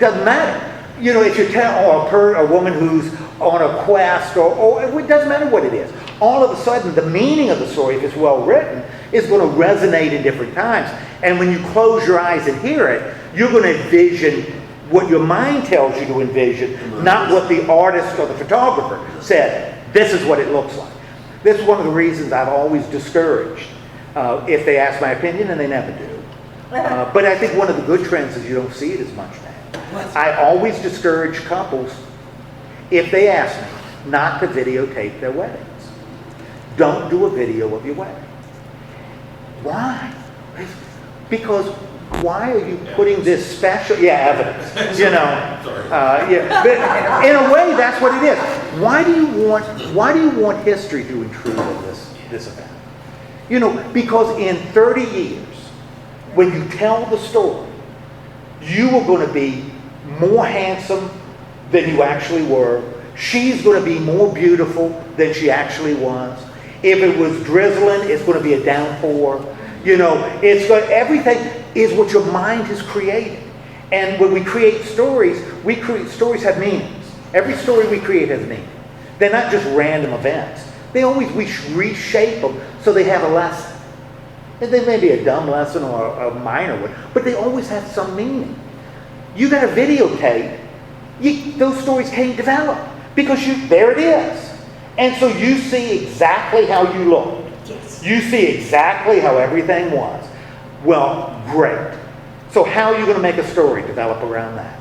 doesn't matter. If you tell a woman who's on a quest, or it doesn't matter what it is. All of a sudden, the meaning of the story, if it's well written, is going to resonate in different times. And when you close your eyes and hear it, you're going to envision what your mind tells you to envision, not what the artist or the photographer said. This is what it looks like. This is one of the reasons I've always discouraged if they ask my opinion, and they never do. But I think one of the good trends is you don't see it as much now. I always discourage couples, if they ask me, not to videotape their weddings. Don't do a video of your wedding. Why? Because why are you putting this special, evidence, But in a way, that's what it is. Why do you want history to intrude on this event? Because in 30 years, when you tell the story, you are going to be more handsome than you actually were. She's going to be more beautiful than she actually was. If it was drizzling, it's going to be a downpour. Everything is what your mind has created. And when we create stories have meanings. Every story we create has meaning. They're not just random events. We reshape them so they have a lesson. And they may be a dumb lesson or a minor one, but they always have some meaning. You got a videotape, those stories can't develop because there it is. And so you see exactly how you looked. Yes. You see exactly how everything was. Well, great. So how are you going to make a story develop around that?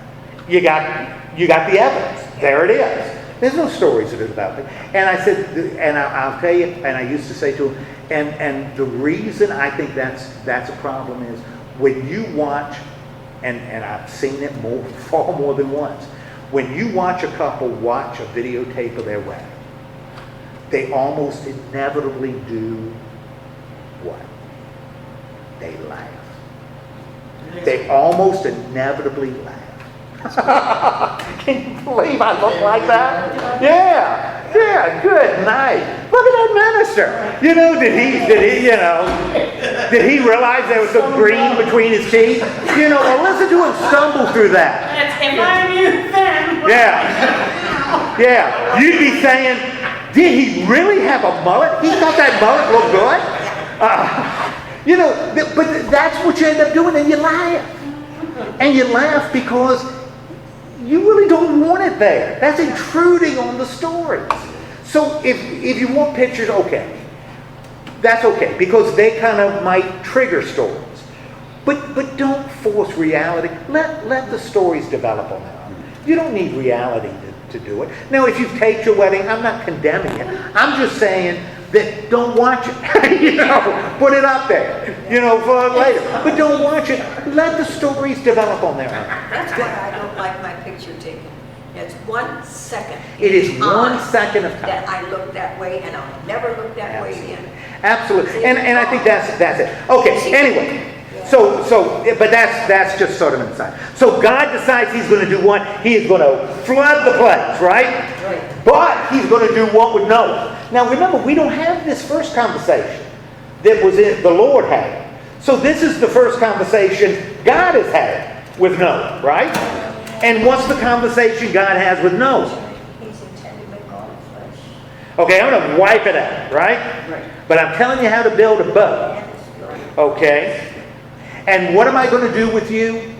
You got the evidence. There it is. There's no stories that are developing. And I said, and I'll tell you, and I used to say to him, and the reason I think that's a problem is when you watch, and I've seen it far more than once, when you watch a couple watch a videotape of their wedding, they almost inevitably do what? They laugh. They almost inevitably laugh. Can you believe I look like that? Yeah, good night. Look at that minister. Did he realize there was some green between his teeth? Well, listen to him stumble through that. If I knew then. Yeah. You'd be saying, did he really have a mullet? He thought that mullet looked good? You know, but that's what you end up doing, and you laugh. And you laugh because you really don't want it there. That's intruding on the stories. So if you want pictures, okay. That's okay, because they kind of might trigger stories. But don't force reality. Let the stories develop on their own. You don't need reality to do it. Now, if you've taped your wedding, I'm not condemning it. I'm just saying that don't watch it. You know, put it up there, you know, for later. But don't watch it. Let the stories develop on their own. That's why I don't like my picture taken. It's 1 second. It is 1 time second of time. that I look that way, and I'll never look that way again. Absolutely. And I think that's it. Okay, anyway. So, but that's just sort of an aside. So God decides He's going to do what? He is going to flood the place, right? But He's going to do what with Noah? Now remember, we don't have this first conversation that was in the Lord had. So this is the first conversation God has had with Noah, right? And what's the conversation God has with Noah? He's intended to make all flesh. Okay, I'm going to wipe it out, right? But I'm telling you how to build a boat. Okay? And what am I going to do with you?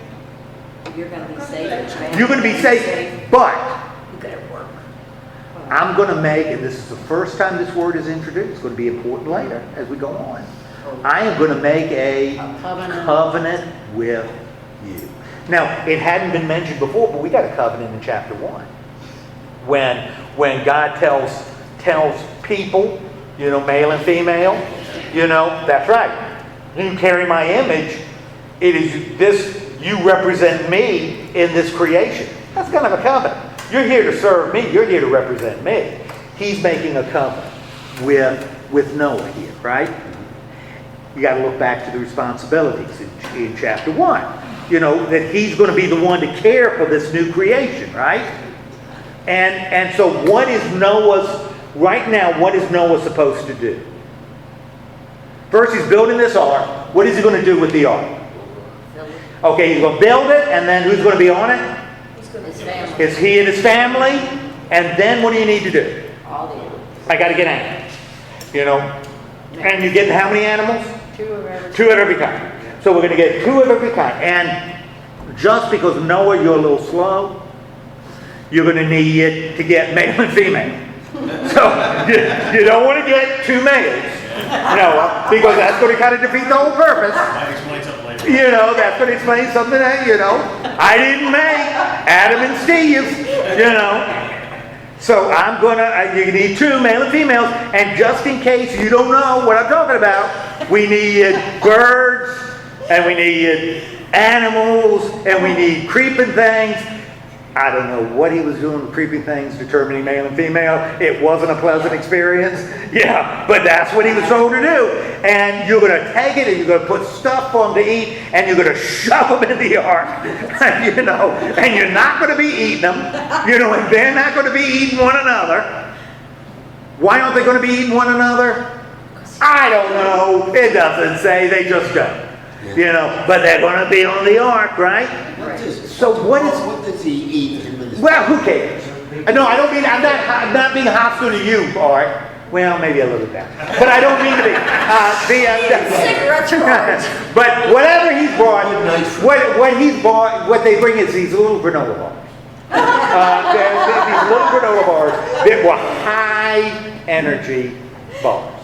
You're going to be saved. You're going to be saved, but You're going to work. I'm going to make, and this is the first time this word is introduced, it's going to be important later as we go on. I am going to make a covenant with you. Now, it hadn't been mentioned before, but we got a covenant in chapter 1. When God tells people, you know, male and female, you know, that's right. You carry my image. It is this, you represent me in this creation. That's kind of a covenant. You're here to serve me. You're here to represent me. He's making a covenant with Noah here, right? You got to look back to the responsibilities in chapter 1. You know, that he's going to be the one to care for this new creation, right? And so what is Noah's supposed to do? First, he's building this ark. What is he going to do with the ark? Okay, he's going to build it, and then who's going to be on it? His family. It's he and his family. And then what do you need to do? All the animals. I got to get animals. You know? And you get how many animals? 2 of every. 2 of every kind. So we're going to get 2 of every kind. And just because Noah, you're a little slow, you're going to need to get male and female. So you don't want to get 2 males, Noah, because that's going to kind of defeat the whole purpose. Might explain something later. You know, that's going to explain something that, you know, I didn't make Adam and Steve, you know. So you need 2 male and females, and just in case you don't know what I'm talking about, we need birds, and we need animals, and we need creeping things. I don't know what he was doing with creeping things, determining male and female. It wasn't a pleasant experience. Yeah, but that's what he was told to do. And you're going to take it, and you're going to put stuff for them to eat, and you're going to shove them in the ark. You know, and you're not going to be eating them. You know, and they're not going to be eating one another. Why aren't they going to be eating one another? I don't know. It doesn't say. They just don't. You know, but they're going to be on the ark, right? So what does he eat? Well, who cares? No, I don't mean, I'm not being hostile to you, Art. Well, maybe a little bit. But I don't mean to be. Cigarettes are ours. But whatever he's brought, what they bring is these little granola bars. These little granola bars that were high energy bars.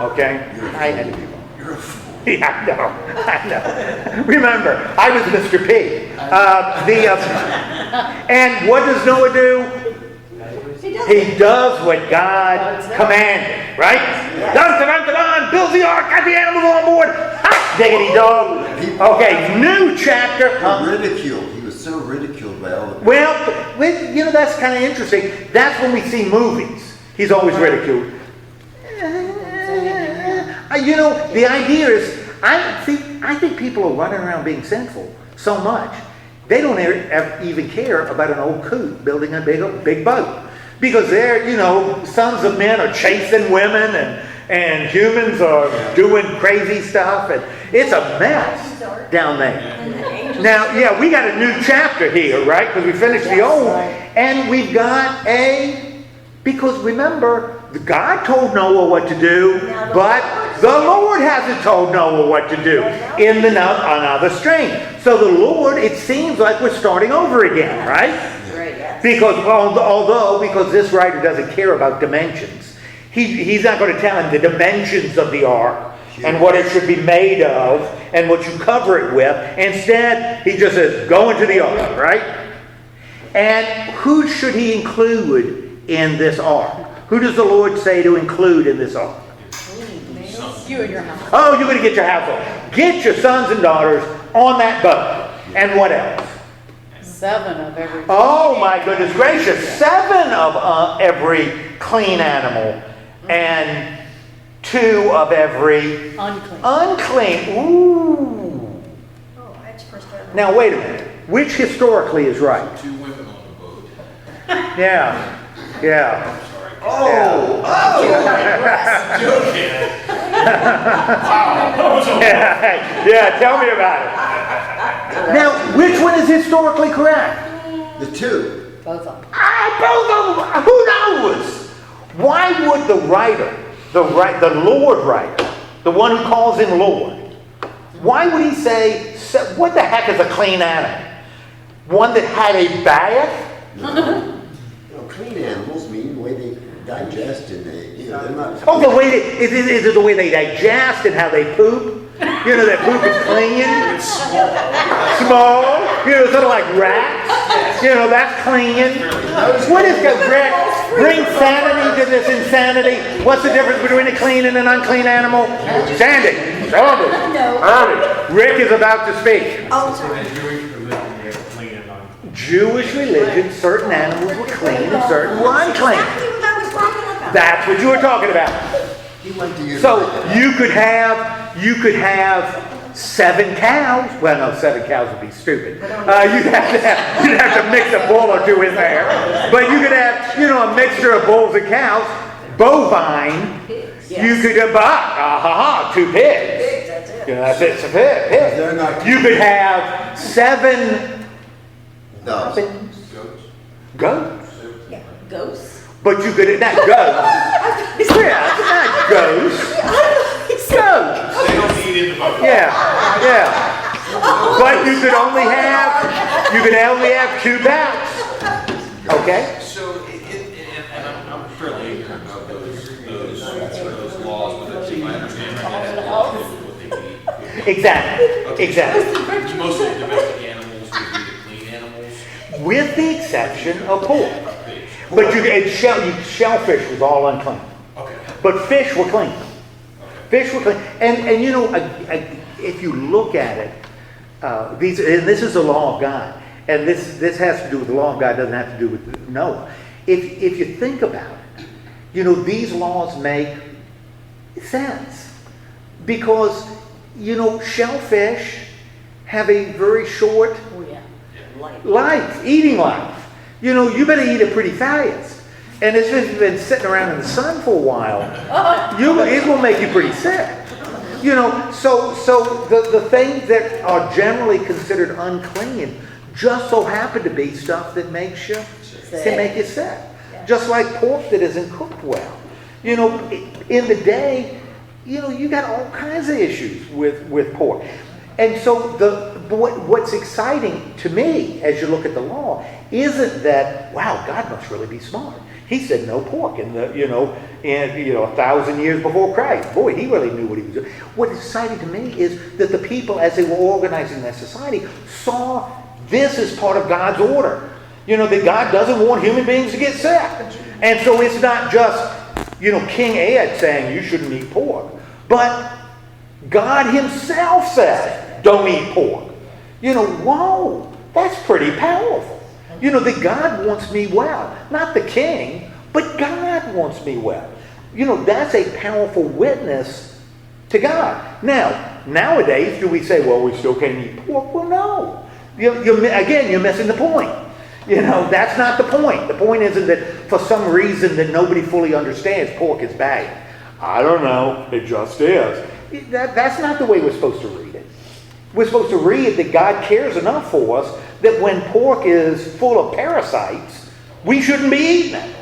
Okay? High energy bars. You're a fool. Yeah, I know. Remember, I was Mr. P. And what does Noah do? He does what God commanded, right? Dun, build the ark, got the animals on board. Ha! Diggity dog. Okay, new chapter. Ridiculed. He was so ridiculed by all the people. Well, you know, that's kind of interesting. That's when we see movies. He's always ridiculed. You know, the idea is, I think people are running around being sinful so much, they don't even care about an old coot building a big boat. Because they're, you know, sons of men are chasing women, and humans are doing crazy stuff, and it's a mess down there. Now, yeah, we got a new chapter here, right? Because we finished the old, and we've got because remember, God told Noah what to do, but The Lord hasn't told Noah what to do in another stream. So the Lord, it seems like we're starting over again, right? Because because this writer doesn't care about dimensions, he's not going to tell him the dimensions of the ark and what it should be made of and what you cover it with. Instead, he just says, go into the ark, right? And who should he include in this ark? Who does the Lord say to include in this ark? You and your house. Oh, you're going to get your household. Get your sons and daughters on that boat. And what else? 7 of every. Oh my goodness gracious! 7 of every clean animal, and 2 of every unclean. Ooh. Oh, that's the first time. Now wait a minute. Which historically is right? 2 women on the boat. Yeah. Yeah. Oh! Yeah, tell me about it. Now, which one is historically correct? The 2. Both of them. Both of them. Who knows? Why would the writer, the Lord writer, the one who calls him Lord, why would he say, what the heck is a clean animal? One that had a bath? Clean animals mean the way they digest and they're not. Oh, the way is it the way they digest and how they poop? You know, their poop is clean. Small. You know, sort of like rats. You know, that's clean. What is the bring sanity to this insanity? What's the difference between a clean and an unclean animal? Sandy. Tell me. Rick is about to speak. Oh, sorry. Jewish religion, certain animals were clean and certain were unclean. Exactly what I was talking about. That's what you were talking about. He went to use So you could have 7 cows. Well, no, 7 cows would be stupid. You'd have to mix a bull or 2 in there. But you could have, a mixture of bulls and cows. Bovine. You could have 2 pigs. That's it. That's it. It's a pig. They're not- You could have 7 doves. goats. Yeah, ghosts. But you could not ghosts. Yeah, not ghosts. Ghosts. They don't eat in the boat. Yeah. But you could only have 2 bouts. Okay. So, and I'm fairly ignorant about those laws, but that's my understanding. What they eat. Exactly. Most of the domestic animals would be the clean animals. With the exception of pork. But shellfish was all unclean. Okay. But fish were clean. Fish were clean. And if you look at it, this is the law of God. And this has to do with the law of God, doesn't have to do with Noah. If you think about it, these laws make sense. Because, shellfish have a very short eating life. You better eat it pretty fast. And if it's been sitting around in the sun for a while, it will make you pretty sick. So the things that are generally considered unclean just so happen to be stuff that makes you can make you sick. Yeah. Just like pork that isn't cooked well. In the day, you got all kinds of issues with pork. And so what's exciting to me as you look at the law isn't that, wow, God must really be smart. He said no pork in 1,000 years before Christ. Boy, he really knew what he was doing. What's exciting to me is that the people, as they were organizing their society, saw this as part of God's order. That God doesn't want human beings to get sick. And so it's not just, King Ed saying you shouldn't eat pork. But God himself said, don't eat pork. Whoa, that's pretty powerful. That God wants me well. Not the king, but God wants me well. That's a powerful witness to God. Now, nowadays, do we say, well, we still can't eat pork? Well, no. You're missing the point. That's not the point. The point isn't that for some reason that nobody fully understands pork is bad. I don't know. It just is. That's not the way we're supposed to read it. We're supposed to read that God cares enough for us that when pork is full of parasites, we shouldn't be eating it.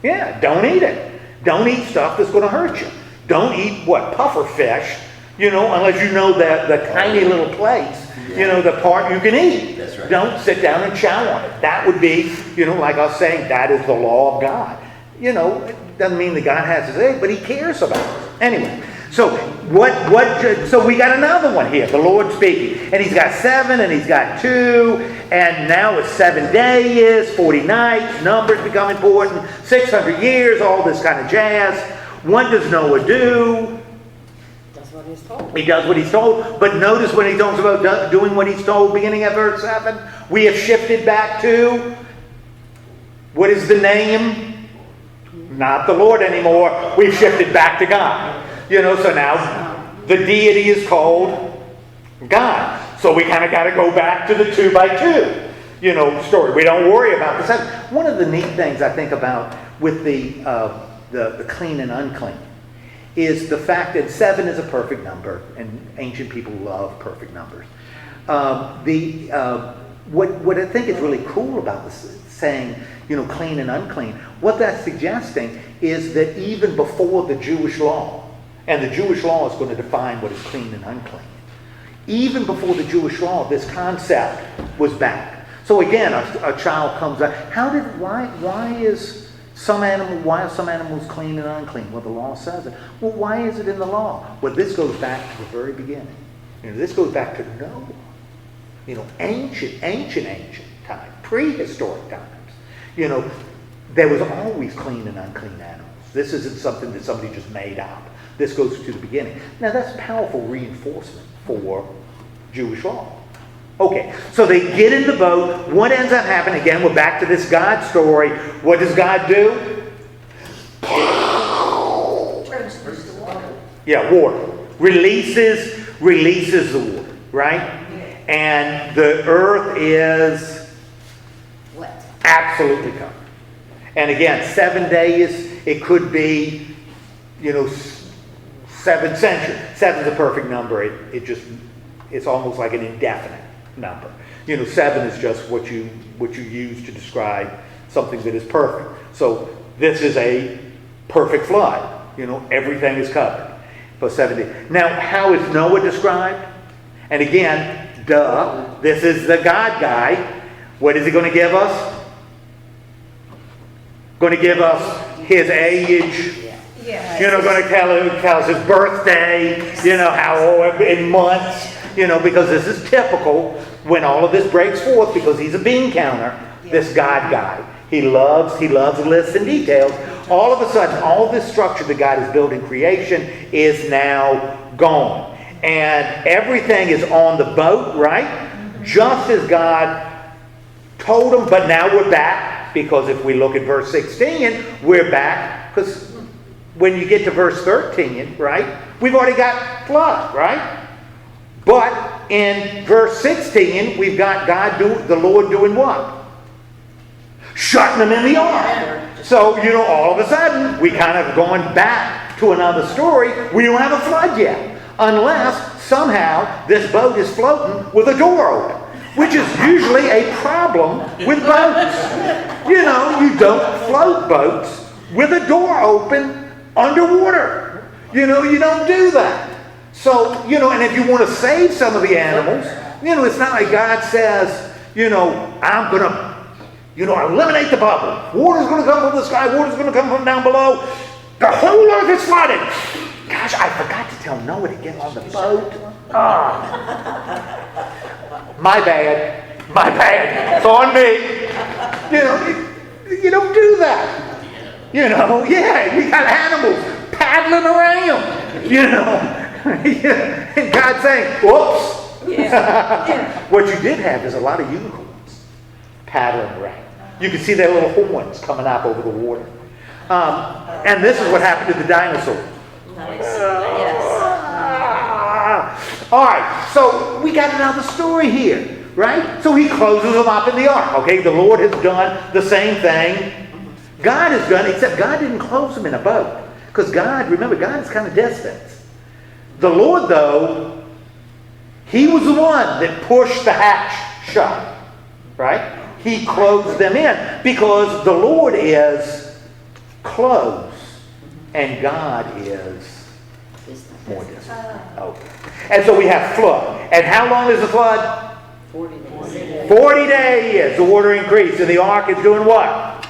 Yeah, don't eat it. Don't eat stuff that's going to hurt you. Don't eat what? Puffer fish, unless you know the tiny little place, the part you can eat. That's right. Don't sit down and chow on it. That would be, like I was saying, that is the law of God. It doesn't mean that God has his egg, but he cares about it. Anyway, so so we got another one here, the Lord speaking. And he's got 7 and he's got 2, and now it's 7 days, 40 nights, numbers become important, 600 years, all this kind of jazz. What does Noah do? That's what he's told. He does what he's told, but notice when he talks about doing what he's told, beginning at verse 7, we have shifted back to, what is the name? Not the Lord anymore. We've shifted back to God. So now the deity is called God. So we kind of got to go back to the 2 by 2, story. We don't worry about the 7. One of the neat things I think about with the clean and unclean is the fact that 7 is a perfect number, and ancient people love perfect numbers. What I think is really cool about this saying, clean and unclean, what that's suggesting is that even before the Jewish law, and the Jewish law is going to define what is clean and unclean, even before the Jewish law, this concept was back. So again, a child comes out. Why are some animals clean and unclean? Well, the law says it. Well, why is it in the law? Well, this goes back to the very beginning. This goes back to Noah. Ancient time, prehistoric times. There was always clean and unclean animals. This isn't something that somebody just made up. This goes to the beginning. Now, that's powerful reinforcement for Jewish law. Okay, so they get in the boat. What ends up happening? Again, we're back to this God story. What does God do? Turns loose the water. Yeah, water. Releases the water, right? And the earth is Wet. absolutely covered. And again, 7 days, it could be, 7 centuries. 7's a perfect number. It's almost like an indefinite number. 7 is just what you use to describe something that is perfect. So this is a perfect flood. Everything is covered for 7 days. Now, how is Noah described? And again, this is the God guy. What is he going to give us? Going to give us his age. Yeah. Going to tell us his birthday. How in months. Because this is typical when all of this breaks forth, because he's a bean counter. This God guy. He loves lists and details. All of a sudden, all this structure that God has built in creation is now gone. And everything is on the boat, right? Just as God told them, but now we're back, because if we look at verse 16, we're back, because when you get to verse 13, right, we've already got flood, right? But in verse 16, we've got the Lord doing what? Shutting them in the ark. So, all of a sudden, we kind of going back to another story. We don't have a flood yet, unless somehow this boat is floating with a door open, which is usually a problem with boats. You don't float boats with a door open underwater. You don't do that. So, and if you want to save some of the animals, it's not like God says, I'm going to, eliminate the bubble. Water's going to come from the sky. Water's going to come from down below. The whole earth is flooded. Gosh, I forgot to tell Noah to get on the boat. My bad. It's on me. You don't do that. You got animals paddling around, and God saying, whoops. Yeah. What you did have is a lot of unicorns paddling around. You can see their little horns coming up over the water. And this is what happened to the dinosaurs. Nice. Yes. All right, so we got another story here, right? So he closes them up in the ark. Okay, the Lord has done the same thing God has done, except God didn't close them in a boat. Because God is kind of distant. The Lord, though, he was the one that pushed the hatch shut, right? He closed them in because the Lord is close and God is More distant. Okay. And so we have flood. And how long is the flood? 40 days. 40 days. The water increased. And the ark is doing what?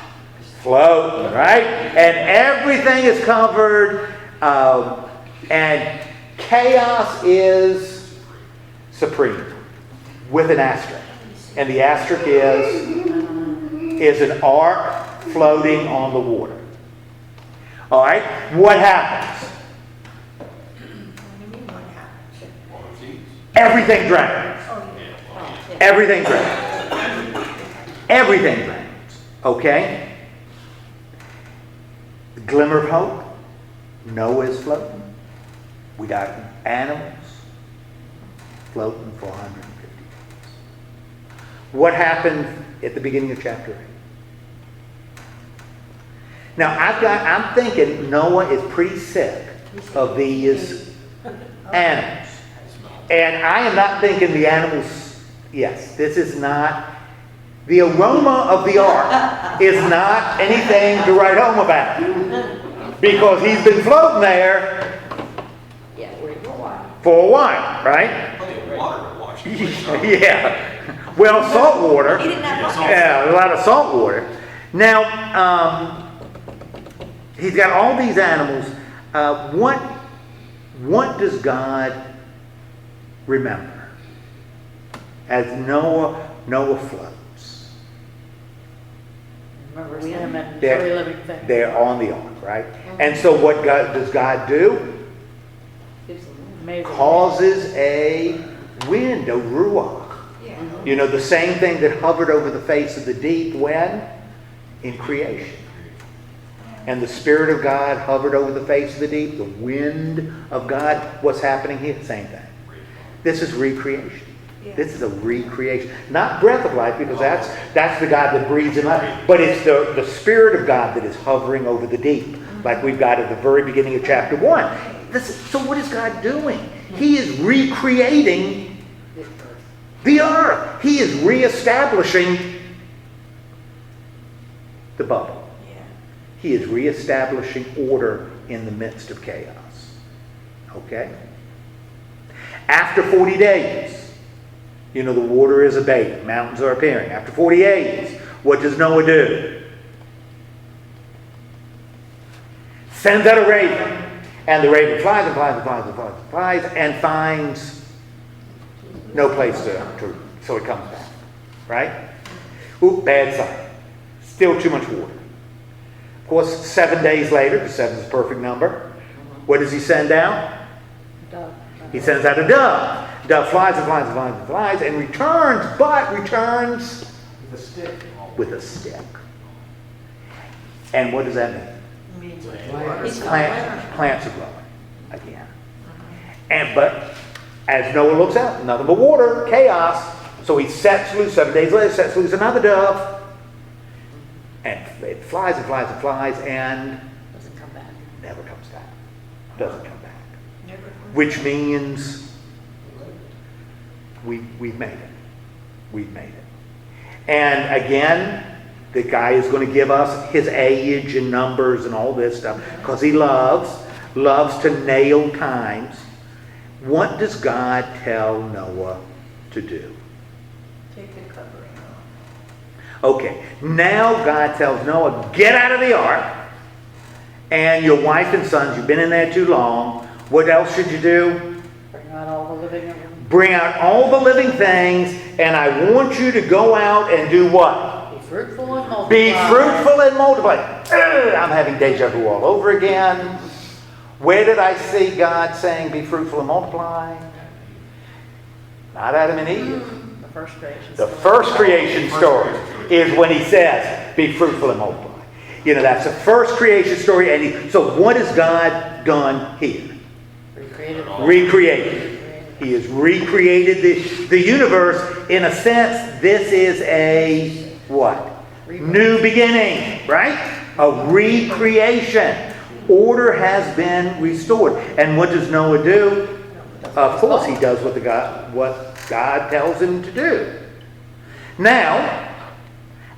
Floating, right? And everything is covered. And chaos is supreme. With an asterisk. And the asterisk is an ark floating on the water. All right? What happens? Everything drains. Everything drains. Everything drains. Okay? The glimmer of hope. Noah's floating. We got animals floating for 150 days. What happened at the beginning of chapter 8? Now I'm thinking Noah is pretty sick of these animals. And I am not thinking the animals, yes, this is not, the aroma of the ark is not anything to write home about. Because he's been floating there for a while, right? Plenty of water to wash. Yeah. Well, salt water. He didn't have much. Yeah, a lot of salt water. Now, he's got all these animals. What does God remember as Noah floats? Remember him and every living thing. They're on the ark, right? And so what does God do? Amazing. Causes a wind, a ruach. Yeah. You know, the same thing that hovered over the face of the deep when? In creation. And the Spirit of God hovered over the face of the deep, the wind of God. What's happening here? Same thing. This is recreation. Yeah. This is a recreation. Not breath of life, because that's the God that breathes in life. But it's the Spirit of God that is hovering over the deep, like we've got at the very beginning of chapter 1. So what is God doing? He is recreating the earth. He is reestablishing the bubble. Yeah. He is reestablishing order in the midst of chaos. Okay? After 40 days, you know, the water is abating. Mountains are appearing. After 40 days, what does Noah do? Sends out a raven. And the raven flies and flies and flies and flies and flies and finds no place to so it comes back. Right? Ooh, bad sign. Still too much water. Of course, 7 days later, because 7 is a perfect number, what does he send out? Dove. He sends out a dove. Dove flies and flies and flies and flies and returns, but returns with a stick. And what does that mean? Plants are growing again. But as Noah looks out, nothing but water, chaos. So he sets loose, 7 days later, sets loose another dove. And it flies and flies and flies and Doesn't come back. never comes back. Doesn't come back. Never. Which means we've made it. We've made it. And again, the guy is going to give us his age and numbers and all this stuff because he loves to nail times. What does God tell Noah to do? Take the covering off. Okay, now God tells Noah, get out of the ark. And your wife and sons, you've been in there too long. What else should you do? Bring out all the living. Bring out all the living things, and I want you to go out and do what? Be fruitful and multiply. Be fruitful and multiply. I'm having deja vu all over again. Where did I see God saying be fruitful and multiply? Not Adam and Eve. The first creation. The story. first creation story is when he says be fruitful and multiply. You know, that's the first creation story. And so what has God done here? Recreated. Recreated. He has recreated the universe. In a sense, this is a what? New beginning, right? A recreation. Order has been restored. And what does Noah do? Of course, he does what God tells him to do. Now,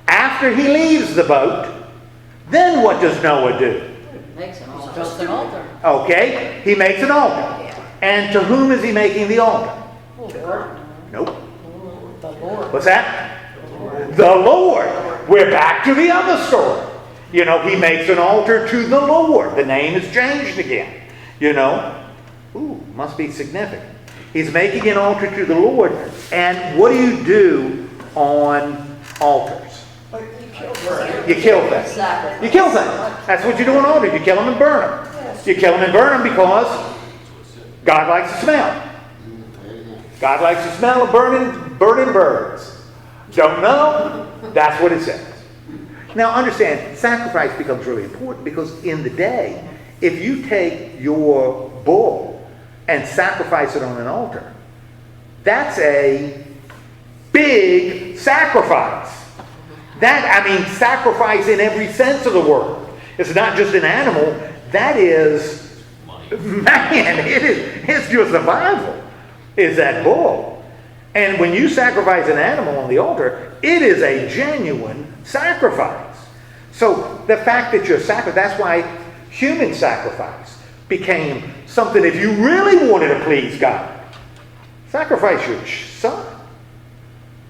after he leaves the boat, then what does Noah do? Makes an ark. Built an altar. Okay, he makes an altar. Yeah. And to whom is he making the altar? Oh, Lord. Nope. The Lord. What's that? The Lord. We're back to the other story. You know, he makes an altar to the Lord. The name is changed again. You know, ooh, must be significant. He's making an altar to the Lord. And what do you do on altars? You kill them. You kill things. Exactly. You kill things. That's what you do on altars. You kill them and burn them. Yes. You kill them and burn them because God likes to smell. God likes to smell of burning birds. Don't know? That's what it says. Now understand, sacrifice becomes really important because in the day, if you take your bull and sacrifice it on an altar, that's a big sacrifice. Sacrifice in every sense of the word. It's not just an animal. That is, man, it's your survival, is that bull. And when you sacrifice an animal on the altar, it is a genuine sacrifice. So the fact that you're that's why human sacrifice became something, if you really wanted to please God, sacrifice your son.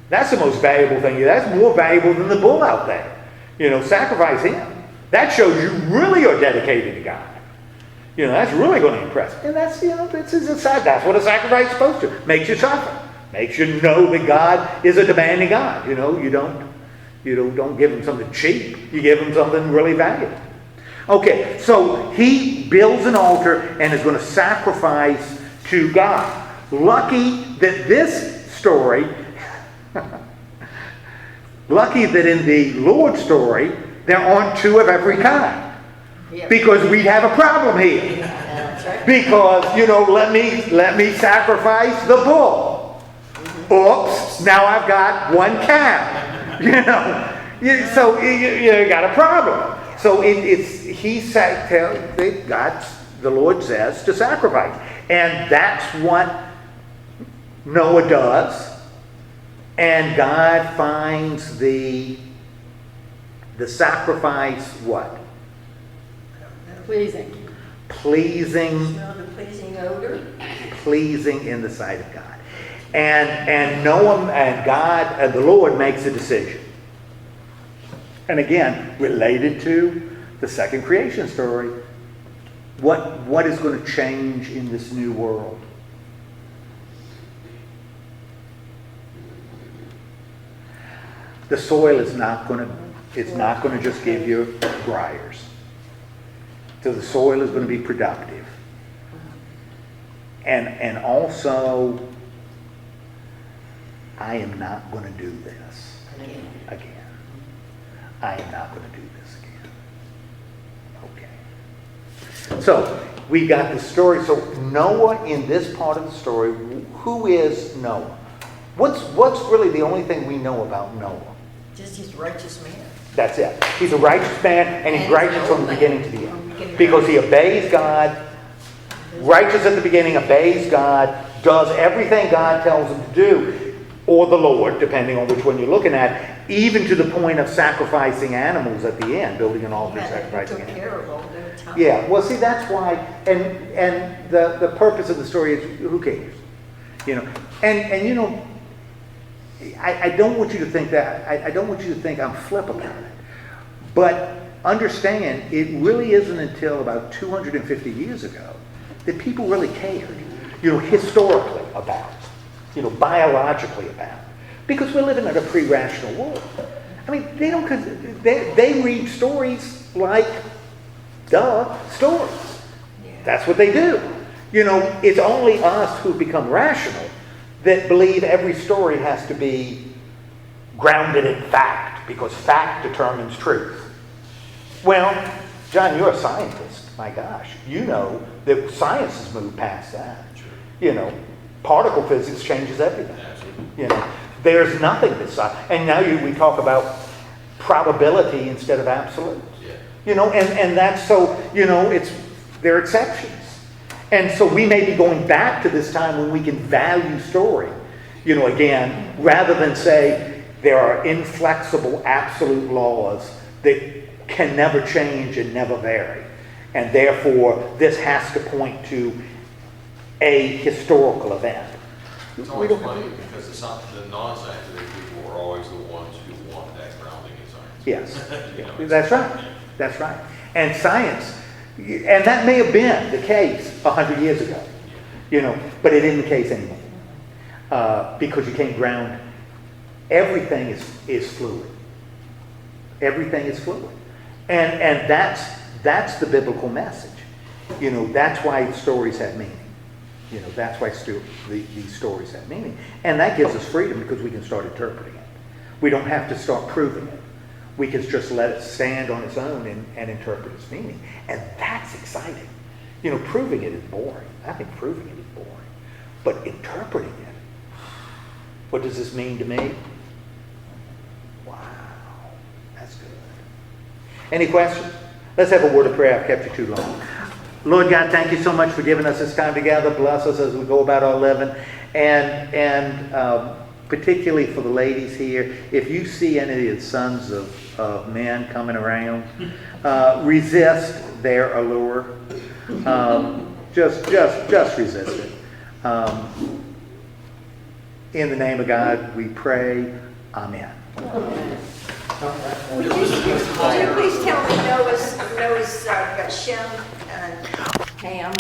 That's the most valuable thing. That's more valuable than the bull out there. You know, sacrifice him. That shows you really are dedicated to God. You know, that's really going to impress. And that's, you know, that's what a sacrifice is supposed to. Makes you suffer. Makes you know that God is a demanding God. You know, you don't give him something cheap. You give him something really valuable. Okay, so he builds an altar and is going to sacrifice to God. Lucky that this story, lucky that in the Lord's story, there aren't two of every kind. Yeah. Because we'd have a problem here. That's right. Because, you know, let me sacrifice the bull. Oops, now I've got one cow. You know, so you got a problem. So the Lord says to sacrifice. And that's what Noah does. And God finds the sacrifice what? Pleasing. Pleasing. Smell the pleasing odor. Pleasing in the sight of God. And Noah and God and the Lord makes a decision. And again, related to the second creation story, what is going to change in this new world? The soil is not going to just give you briars. So the soil is going to be productive. And also, I am not going to do this again. I am not going to do this again. Okay. So, we got the story. So, Noah in this part of the story, who is Noah? What's really the only thing we know about Noah? Just he's a righteous man. That's it. He's a righteous man, and he's And righteous from the man. beginning to the From the beginning end. to Because the he end. obeys God, righteous at the beginning, obeys God, does everything God tells him to do, or the Lord, depending on which one you're looking at, even to the point of sacrificing animals at the end, building an altar and Yeah, he sacrificing took animals. care of all their time. Yeah, well, see, that's why, and the purpose of the story is, who cares? You know, and you know, I don't want you to think that, I don't want you to think I'm flip about it. But understand, it really isn't until about 250 years ago that people really cared, you know, historically about it, you know, biologically about it. Because we're living in a pre-rational world. I mean, they read stories like, stories. That's what they do. You know, it's only us who become rational that believe every story has to be grounded in fact, because fact determines truth. Well, John, you're a scientist. My gosh, you know that science has moved past that. You know, particle physics changes everything. You know, there's nothing that's and now we talk about probability instead of absolute. You know, and that's so, you know, there are exceptions. And so we may be going back to this time when we can value story, you know, again, rather than say there are inflexible absolute laws that can never change and never vary. And therefore, this has to point to a historical event. It's We always don't- funny because the non-scientific people are always the ones who want that grounding in science. Yes, You know, that's right, that's right. And science, and that may have been the case 100 years ago, but it isn't the case anymore. Because you can't ground, everything is fluid. Everything is fluid. And that's the biblical message. That's why stories have meaning. That's why these stories have meaning. And that gives us freedom because we can start interpreting it. We don't have to start proving it. We can just let it stand on its own and interpret its meaning. And that's exciting. Proving it is boring. I think proving it is boring. But interpreting it, what does this mean to me? Wow, that's good. Any questions? Let's have a word of prayer. I've kept you too long. Lord God, thank you so much for giving us this time together. Bless us as we go about our living. And particularly for the ladies here, if you see any of the sons of men coming around, resist their allure. Just resist it. In the name of God, we pray. Amen. Would you please tell me Noah's got Shem and Ham?